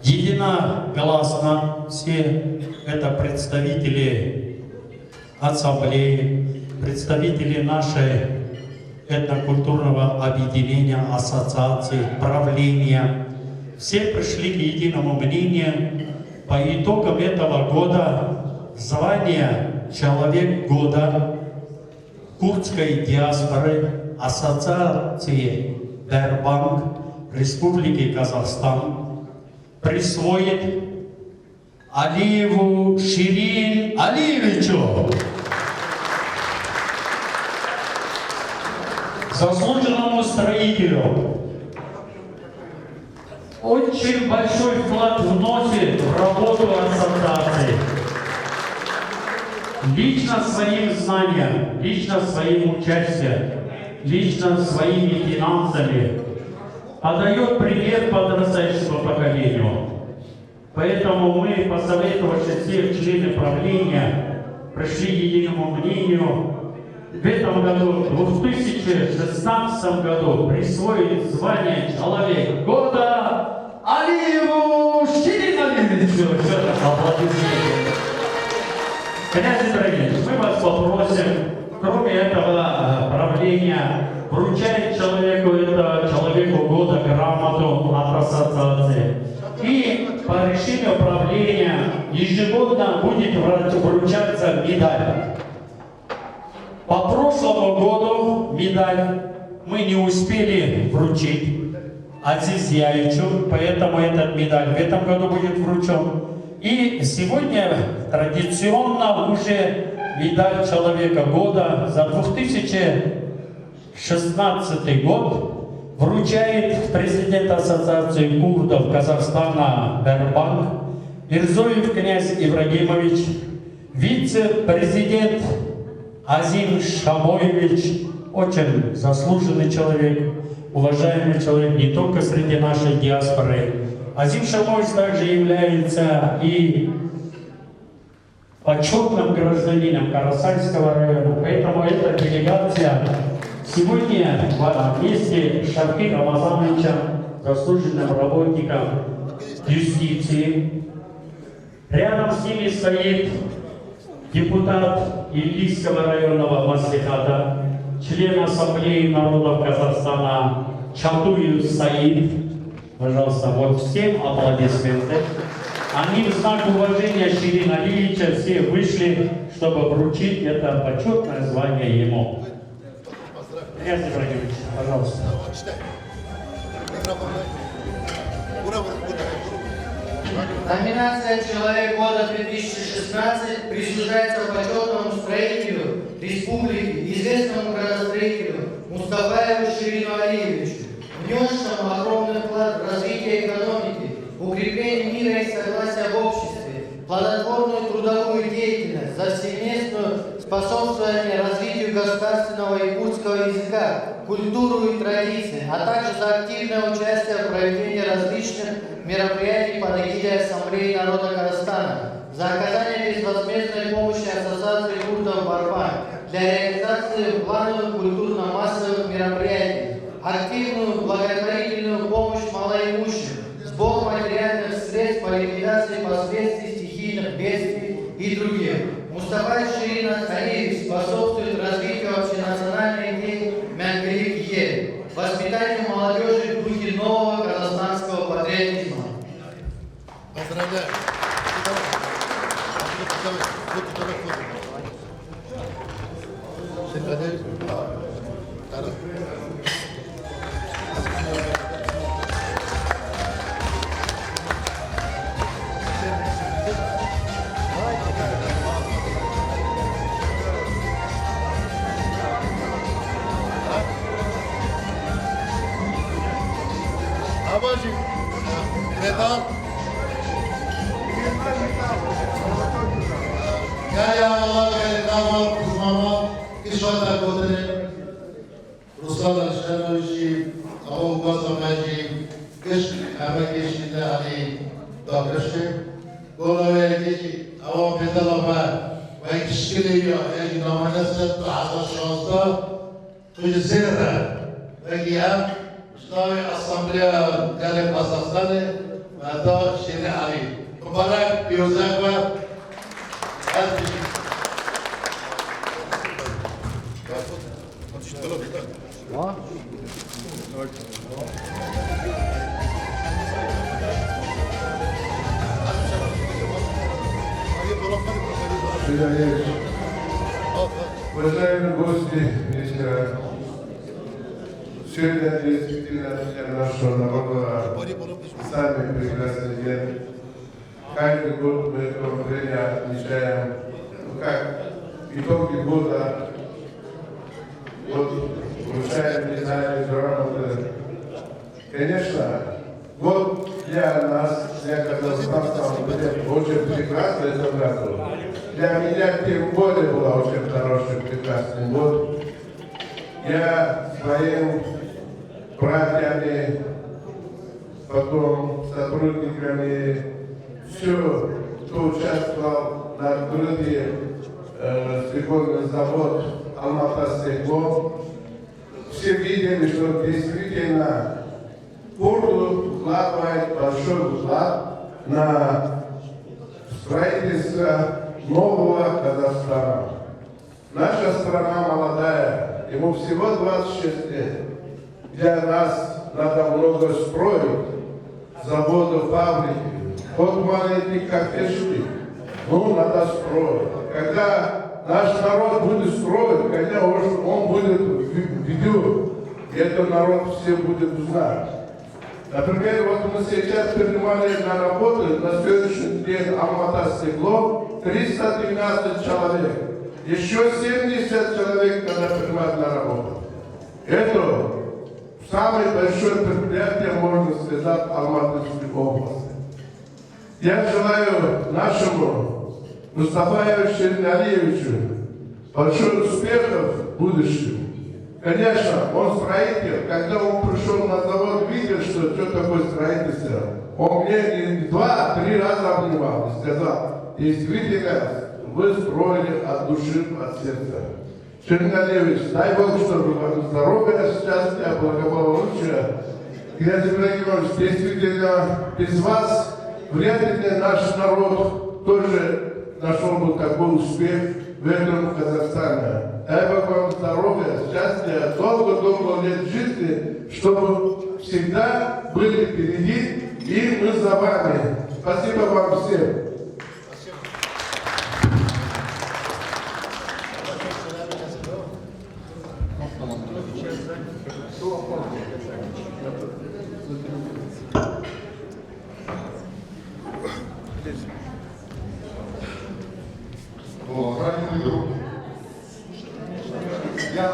единогласно все это представители ассамблеи, представители нашей этнокультурного объединения, ассоциации, правления, все пришли к единому мнению по итогам этого года звание «Человек года» курдской диаспоры Ассоциации Сбербанк Республики Казахстан присвоит Алиеву Ширин Алиевичу, заслуженному строителю. Очень большой вклад вносит в работу ассоциации. Лично своим знанием, лично своим участием, лично своими финансами подает пример подрастающему поколению. Поэтому мы, посоветовавшись всех членов правления, пришли к единому мнению. В этом году, в 2016 году, присвоить звание «Человек года» Алиеву Ширину Алиевичу. Аплодисменты. Князь Ибрагимович, мы вас попросим, кроме этого правления, вручать человеку года грамоту от ассоциации. И по решению правления ежегодно будет вручаться медаль. По прошлому году медаль мы не успели вручить Азиз Яичу, поэтому этот медаль в этом году будет вручен. И сегодня традиционно уже медаль Человека года за 2016 год вручает президент Ассоциации курдов Казахстана Сбербанк Мирзоев князь Ибрагимович, вице-президент Азим Шамоевич, очень заслуженный человек, уважаемый человек не только среди нашей диаспоры. Азим Шамоевич также является и почетным гражданином Карасайского района, поэтому эта делегация сегодня вместе с Шарки Рамазановичем, заслуженным работником юстиции. Рядом с ними стоит депутат Ильского районного маслихата, член Ассамблеи народов Казахстана Чатуев Саид. Пожалуйста, вот всем аплодисменты. Они в знак уважения Ширина Алиевича все вышли, чтобы вручить это почетное звание ему. Князь Ибрагимович, пожалуйста. Номинация «Человек года 2016» присуждается почетному строителю республики, известному градостроителю Мустафаеву Ширину Алиевичу, внесшему огромный вклад в развитие экономики, укрепление мира и согласия в обществе, плодотворную трудовую деятельность, за всеместную способствование развитию государственного якутского языка, культуру и традиции, а также за активное участие в проведении различных мероприятий под эгидой Ассамблеи народа Казахстана, за оказание безвозмездной помощи Ассоциации курдов Барбан для реализации плановых культурно-массовых мероприятий, активную благотворительную помощь малоимущим, сбор материальных средств по ликвидации последствий стихийных бедствий и других. Мустафа Ширин Алиевич способствует развитию общенациональной идеи Мянгелик-Е, воспитанию молодежи в духе нового казахстанского патриотизма. Поздравляю. Abacım, neden? Ya Allah ve damat kuzmama kişvata kodene Ruslar Alışkanlışı, Abu Gazamacı, kış hemen geçtiğinde Ali Dağkışı, Golo ve Geci, Abu Pedalama ve تشكيلي يعني نوعنا ست على الشاطئ وجزيرة بقيام مشتاق أسامبليا كالي قزاقستاني هذا شيء علي مبارك بيوزاكوا Уважаемые гости вечера, сегодня действительно для нашего народа самый прекрасный день. Каждый год мы это время отмечаем как итоги года, вот вручаем медали, грамоты. Конечно, год для нас, для казахстанцев, очень прекрасный в этом году. Для меня тем более был очень хороший, прекрасный год. Я своим братьями, потом сотрудниками, все, кто участвовал на открытии стекольный завод Алмата-Стекло, все видели, что действительно Курду вкладывает большой вклад на строительство нового Казахстана. Наша страна молодая, ему всего 26 лет. Для нас надо много строить, заводы, фабрики, вот маленькие кофейни, ну надо строить. Когда наш народ будет строить, когда он будет ведет, и этот народ все будет знать. Например, вот мы сейчас принимали на работу, на следующий день Алмата-Стекло 312 человек. Еще 70 человек надо принимать на работу. Это самое большое предприятие, можно сказать, Алматинской области. Я желаю нашему Мустафаевичу Шерингалиевичу больших успехов в будущем. Конечно, он строитель. Когда он пришел на завод, видел, что такое строительство. Он мне не 2-3 раза обнимал и сказал, действительно, вы строили от души, от сердца. Шерингалиевич, дай Бог, чтобы вам здоровья, счастья, благополучия. Князь Ибрагимович, действительно, без вас вряд ли наш народ тоже нашел бы такой успех в этом Казахстане. Дай Бог вам здоровья, счастья, долго-долго лет жизни, чтобы всегда были впереди, и мы за вами. Спасибо вам всем. Уважаемый друг, я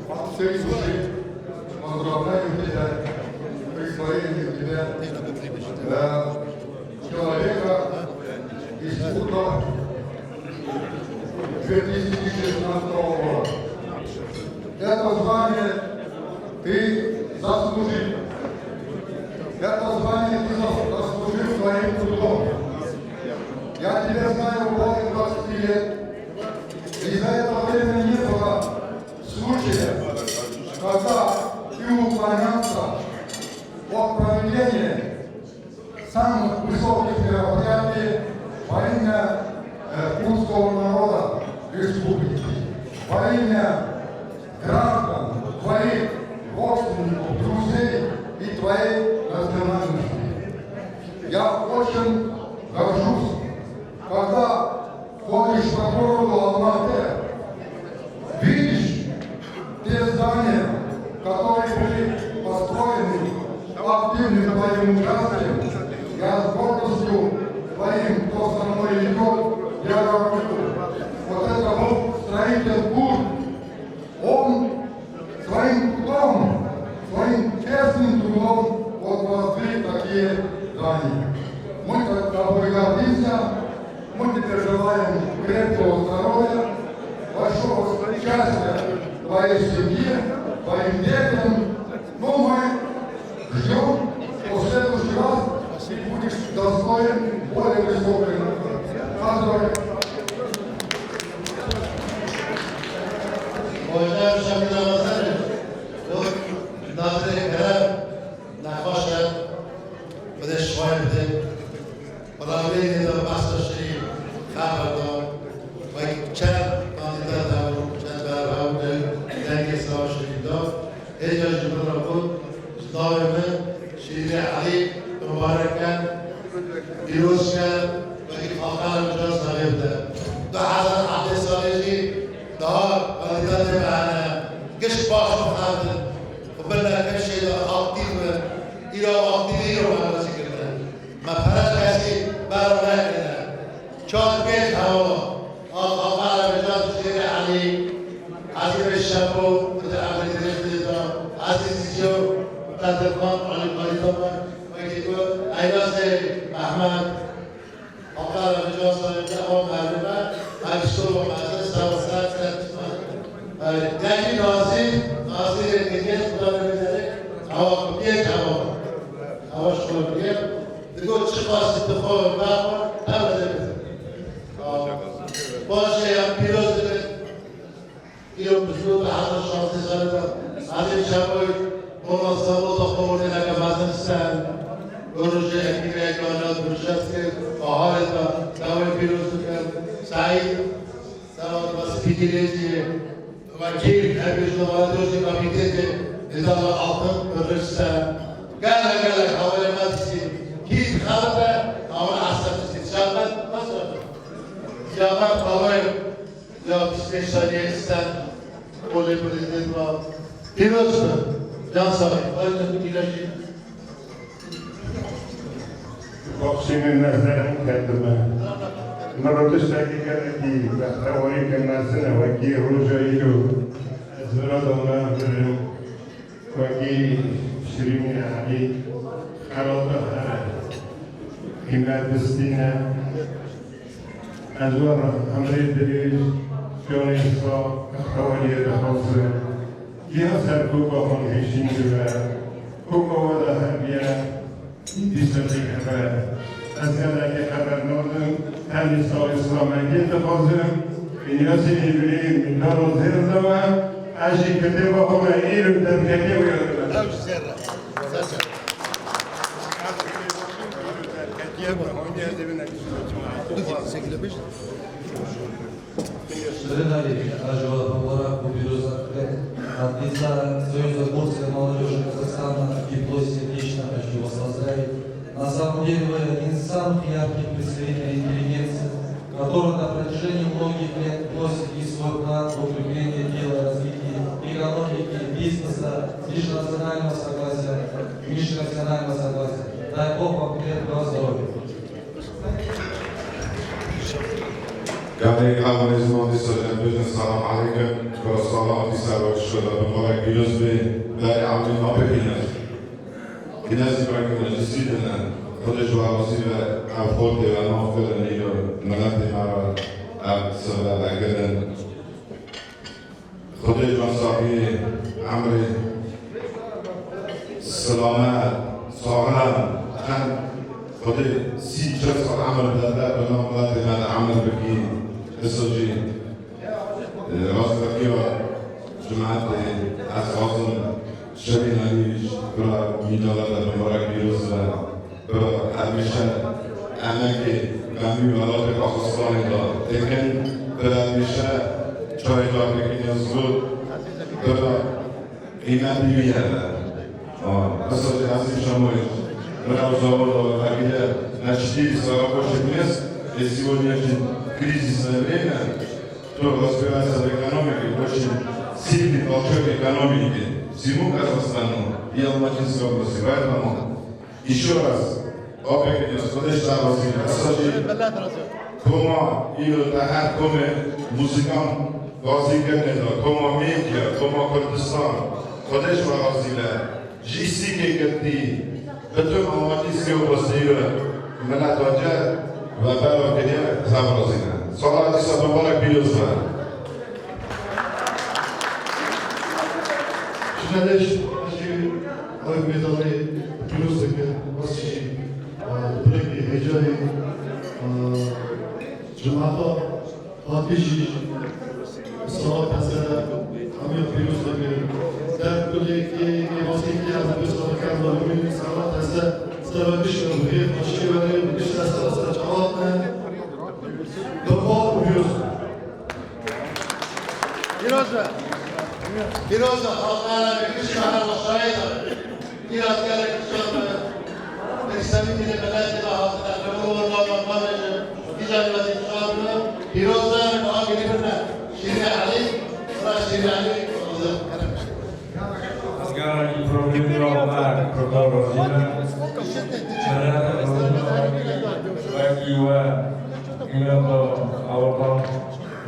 от всей души поздравляю тебя, присвоение тебя человека искусства 2016 года. Это звание ты заслужил. Это звание ты заслужил своим трудом. Я тебя знаю более 20 лет, и за это время не было случая, когда ты уклонялся от проведения самых высоких мероприятий во имя русского народа республики, во имя граждан, твоих родственников, друзей и твоей национальности. Я очень горжусь, когда ходишь по городу Алматы, видишь те здания, которые были построены активным твоим участием, я с гордостью твоим, кто со мной идет, я говорю, вот это был строитель Курд, он своим трудом, своим честным трудом вот возвел такие здания. Мы тобой гордимся. Мы тебе желаем крепкого здоровья, большого счастья твоей семье, твоим детям. Но мы ждем, что в следующий раз ты будешь достоин более высокой награды. واجب شبیه نمازنه ناظر کرم نخواشم بده شوای بده برای این بحث شدیم خبر دار و چند کاندیدات هم چند برای دنگ سوار شدیم دار اجازه جمعه را بود دائما شیرین علی مبارک کن پیروز کن و این آخر مجاز نقیب ده 2007 سالگی دار کاندیدات معنا قش باش مخاطر وبلا كل شيء اكتيف الى اكتيفيه وما ذكرنا ما فرق كاسي بارنا كان بيت هوا اقال رجال شير علي عزيز الشابو عبد الرزق عزيز جو قادر خان علي قريطه ويقول ايضا احمد اقال رجال صاحب معلومات اشتغل مع اساس يعني ناصر النجاح خدا بذاره هوا بیت هواش خود بیت دیگه چه خاصی تفاوت باور ابدا باشه هم پیروز بده اینو بزرگ حضر شانسی ساله دار از این شبای مناسب و تخمونه نگه مزنستن گروشه اکیمه اکانات بروشست که آهار دا دوای پیروز کرد سعید سواد بس پیتیلیزیه وكيل ابي جوالوسي كوميتي اداره altın ölürse gel havale madisi ki xalqa ama asabisi şabat nasıl şabat havale ya spesyalistler olay prezident var biliyorsun can sağlığı öyle ilacı بخشين الناس كاتبة مرة تشتكي كانتي بحوالي كنا سنة وكي رجعيلو زرادونا برم وكي شريمي علي خلطة كنا بستينا أزور أمري دريج شوني صا حوالي الحوصة ياسر كوكا هون هشين جبا كوكا ودا هبيا يستطيع خبر أسألك خبر نوردم هل يستوى إسلامي تفاصيل إنياسي إبراهيم من دار الزرزوة أشي كتبه هو إيرو تنكتب ويرد Средари, Ажева Павлара, Кубируза, от лица Союза Курской молодежи Казахстана тепло сердечно хочу вас поздравить. На самом деле вы один из самых ярких представителей интеллигенции, который на протяжении многих лет вносит и свой вклад в укрепление дела, развития экономики, бизнеса, межнационального согласия. Дай Бог вам крепкого здоровья. يعني أول إزمان دستان بجن سلام عليكم والصلاة والسلام والشهداء بمبارك بيوزبي داري عمي ما بكينا كناس يبركنا جسيدنا خدش وعوصيبة أفضل ونوفر نيلو نغطي مرة سبب أكدن خدش وصاحبي عمري سلامات صغران خان خدش سي شخص عمل بدأ بناملات من عمل بكين السجي راس تكيرا جماعة أساسا شبيه نيش برا ميدالات المبارك بيوزا برا همیشه امکی کمی ولات کازاخستان دا تکن برا همیشه چای دا بکنی از بود برا قیمت بیاره مساجد عزیز شمایش برا زاور دا وقیده نشدی سارا باشد نیست сегодня кризисное время, кто разбирается в экономике, очень сильный толчок экономики всему Казахстану и Алматинской области. Поэтому еще раз, опять господа comment il a comme musulman comment média, comment Kurdistan, Kodesh Marazila, JC Kekati, Betul Алматинской области, Manatwaja, وبارك كده زعما رزقنا صلاة السلام مبارك بيوزنا شنو ليش أشي هاي ميدالي بيروزك بس بريكي هجاي جماعة هاتيجي صلاة حسنة ediyorum. Sen kulleki vaziyeti yazıp sonra Allah'ın salat ise sabah kış oluyor. Başka böyle kış ise çabatla. Dua okuyorsun. Firoza halklara bir kış kahraman başlaydı. Biraz gerek kışlarına. İslam'ın dili belediyede halkına. Allah'ın kahveci. Güzel bir kışlarına. Firoza ve ağabeylerine. Şirin Ali. Burası Şirin Ali. Sekarang problem orang perkara rozina. Saya bagi wa ingatlah awal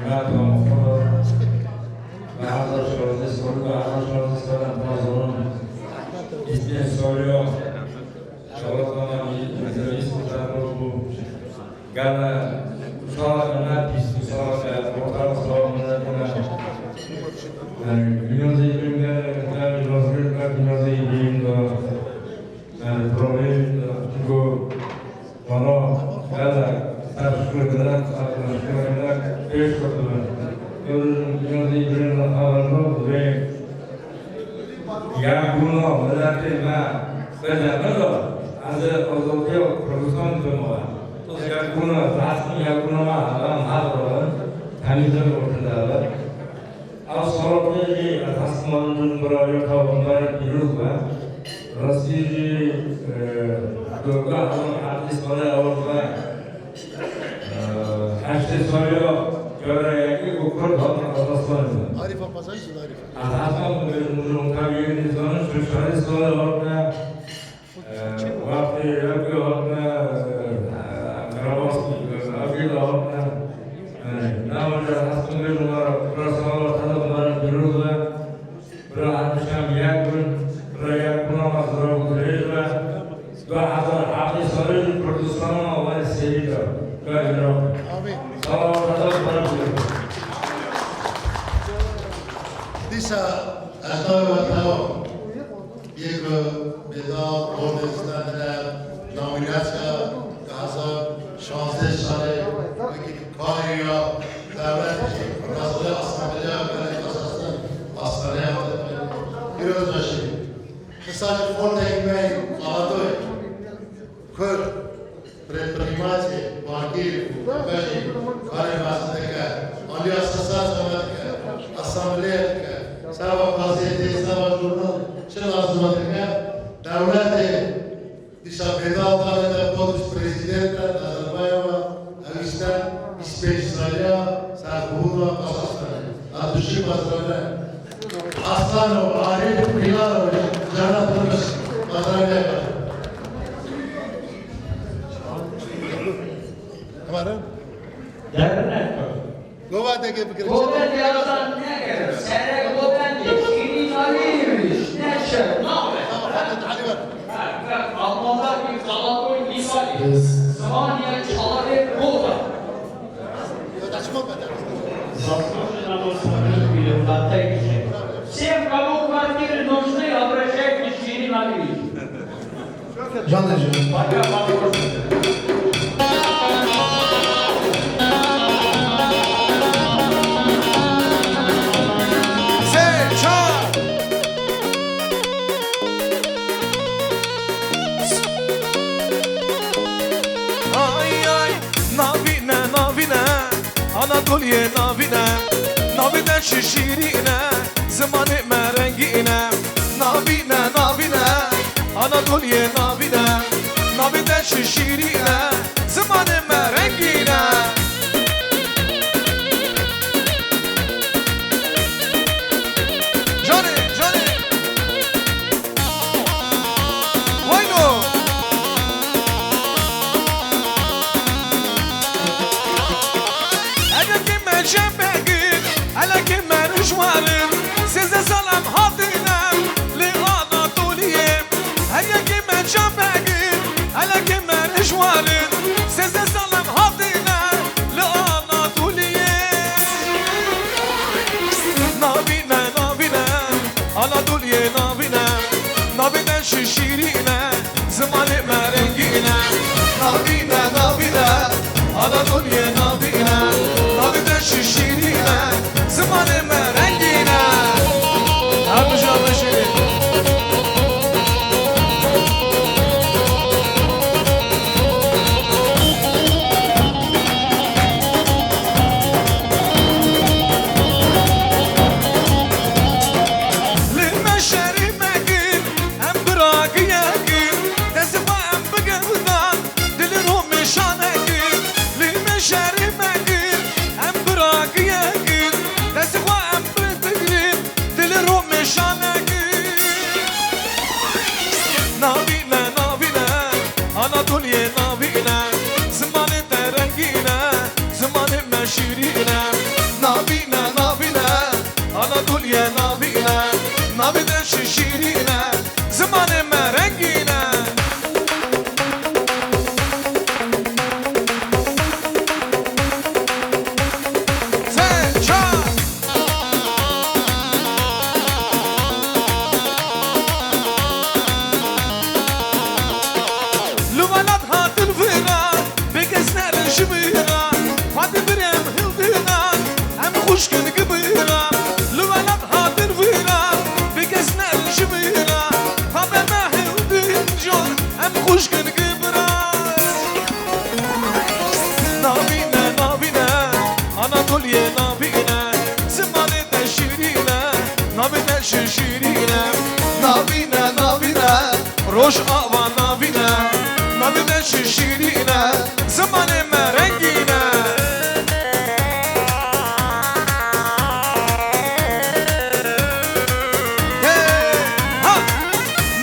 ingatlah mukadar. Bahasa Sulawesi Selatan, Sulawesi Selatan, Pazarun. Ini soalnya Selatan ini sekitar bu. Karena soalnya di Selatan, Kota Selatan. Dünyada ilimler, rozgirler, dünyada ilimler, problem, çünkü bana kadar tartışmalar, peş koydular. Dünyada ilimler alanı ve ya bunu merakla sejahtera, ada azalnya produsen semua. Terus ya bunu rasmi ya bunu alam hal tanizan ortada. Asal ini atas manjun beraya kawan Irullah, Rasidi juga artis pada awalnya, artis saya cara yang ukur dalam atas manjun. Arif apa saja sudah Arif. Atas manjun kami ini sana susah soal awalnya, waktu yang awalnya kerawas lagi awalnya, nama atas manjun berasal berhadap yakun berayakun mazhar berela dua hazar hadis hari produsen awal sehingga kerana salah satu berapa Disa asal یک مدال گلدستان نامیناسیا 16 ساله کاریا دولت رازده اسمبلیا برای اساسن اسمبلیا پیروز باشید. مثال فورد ایمای آدوی کرد предприниматель بانکی باشید کاری واسطه که آنی اساسات زمان که اسمبلیا که سوا قاضی سوا جورنال چه لازمه که دولت دیشب پیدا داره خودش پرزیدنت آذربایجان اویستان اسپیشالیا سرخورد و قزاقستان ادوشی بازرگان aslan o arif pilar o canatımız bazarlığa Amarım Dernek. Gova'daki fikir Goben yazan ne gelir? Sene Goben Şirin Ali'ymiş. Ne şey? Ne haber? Ali var Almanlar bir Zalatoy misali. Zamaniye çalabe Goda. Taşma bedel Zaskoczy na rozpoczęciu biblioteki. Всем, кому квартиры нужны, обращайтесь к Ширин Алиевичу. Canlıcığım. Пока, пожалуйста. Anadolu'ya nabine, nabine şişirine, zamanı merengine. Nabine, nabine, Anadolu'ya nabine, nabine şişirine, zamanı merengine. Johnny, Johnny, Haydo. Şembegin, alekim ben uşvarım. Size salam hatinem, li Anadolu'ye. Her yakim ben şembegin, alekim ben uşvarım. Size salam hatinem, li Anadolu'ye. Nabine, nabine, Anadolu'ye nabine. Nabine şişirine, zamanı merengine. Nabine, nabine, Anadolu'ya nabine. Nabine şişirine, zamanı merengine. نابیده شیرینه زمان مرنگینه سه چار لولد هاتن فیران بکس نرن شبیران فاتی بریم هلدینان هم خوشکن گبیران لولد هاتن فیران بکس نرن شبیران فاتی ما هلدین جان هم خوشکن گبیران نابینه نابینه Anadolu'ya nabine زمانه شیرینه نابینه شیرینه نابینه نابینه روش آوا نابینه نابینه شیرینه زمانه مرنگینه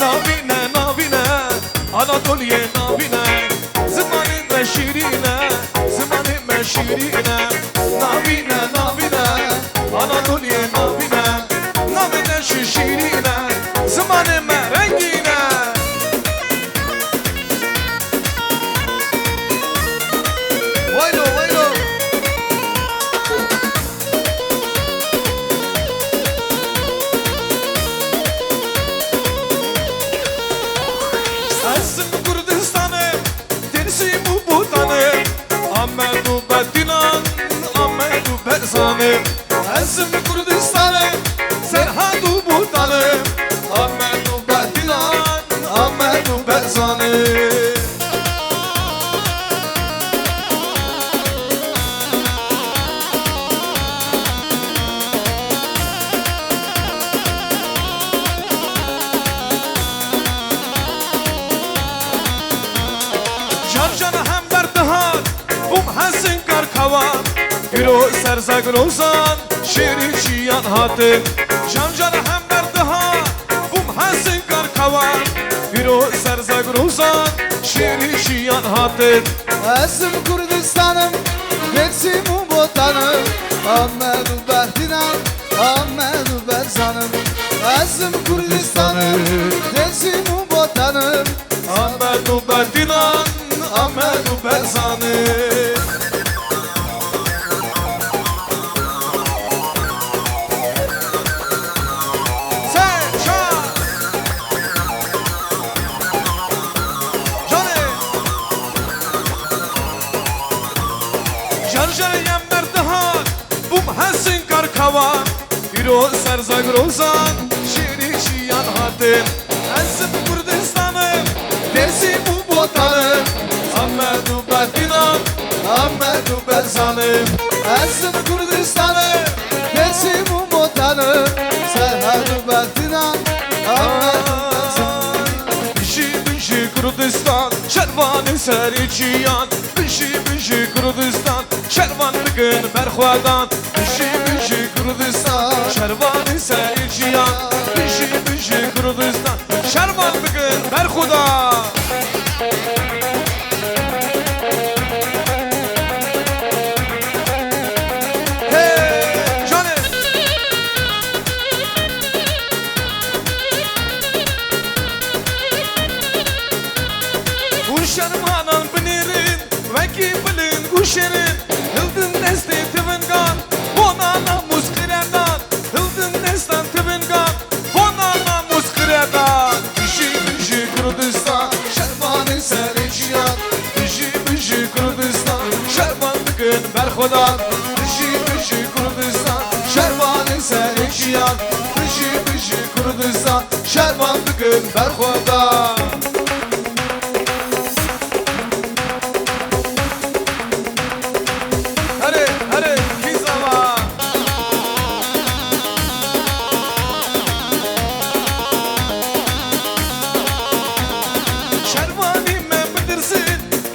نابینه نابینه Anadolu'ya nabine زمانه شیرینه زمانه شیرینه نابینه نابینه Anadolu'ya nabine نابینه شیرینه زمانه مرنگینه وایلو وایلو اسم Kürdistan'ım dersim bu butanım Ahmedu Bedinan Ahmedu Berzanım اسم Kürdistan'ım Serhadu butanım Ahmedu Bedinan Ahmedu Berzanım Can hem berdahan Bum hasin karkavan Giro serzak rozan Şeri çiyan hatın Can hem berdahan Bum hasin karkavan Giro serzak rozan Şeri çiyan hatın Esim Kürdistan'ım, Dersim Botanım Ahmedu Berdinan, Ahmedu Berzanım Esim Kürdistan'ım, Dersim Botanım Ahmedu Bedinan Ahmedu Berzanım Jarjarayam merdahan Bum hasin karkavan Biro serzak rozan Şeri şiyan hatın Esim Kürdistan'ım Dersim bu botanım Ahmedu Bedinan Ahmedu Berzanım Esim Kürdistan'ım, Dersim Botanım Serhadu Berdinan, Ahmedu Berzanım Bişi bişi Kürdistan Şervanı sericiyan Bişi bişi Kürdistan Şervan bugün berxwadan Bişi bişi Kürdistan Şervanı sericiyan Bişi bişi Kürdistan Şervan bugün berxwadan Hey canım Uşanım hanan binirin Veki bilin uşerin Hıldın desti tıvıngan Bonana muskireden Hıldın destan tıvıngan Bonana muskireden Bişi bişi Kürdistan Şervanı sericiyan Bişi bişi Kürdistan Şervan bugün berxwadan Bişi bişi Kürdistan Şervanı sericiyan Bişi bişi Kürdistan Şervan bugün berxwadan Hadi hadi kizama Şervani me bitirsin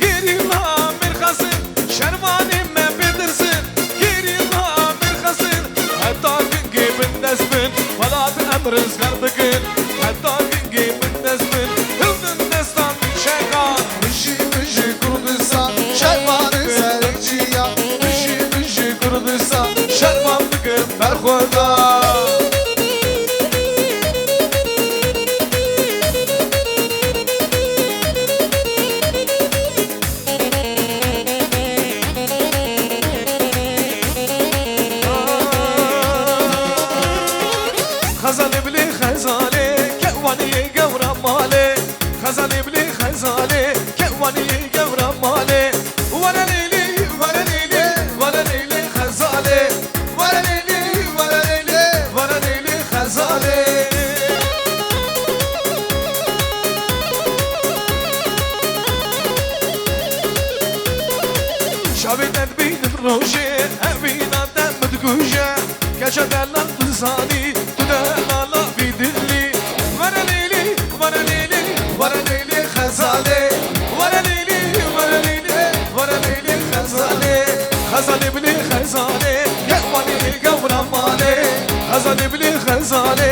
Geri la mirkasın Şervani me bitirsin Geri la mirkasın Hatta gün gibi desmin Valat emriz gardıkın Hatta gün gibi desmin Hıldın destan şekan Bişi bişi Kürdistan Şervanı sericiyan Bişi bişi Kürdistan Şervan bugün berxwadan خزاني بلي خزاني كواني قورا مالي خزاني بلي خزاني كواني قورا مالي ولا ليلي ولا ليلي ولا ليلي خزاني ولا ليلي ولا ليلي ولا ليلي خزاني شابت بين الروشة أبينا دم تقوشة كشد الله تزاني تدلع لا بيدلي ورا ليلي ورا ليلي ورا ليلي خزاني ورا ليلي ورا ليلي ورا ليلي خزاني خزاني بلي خزاني يا ولي قورا مالي خزاني بلي خزاني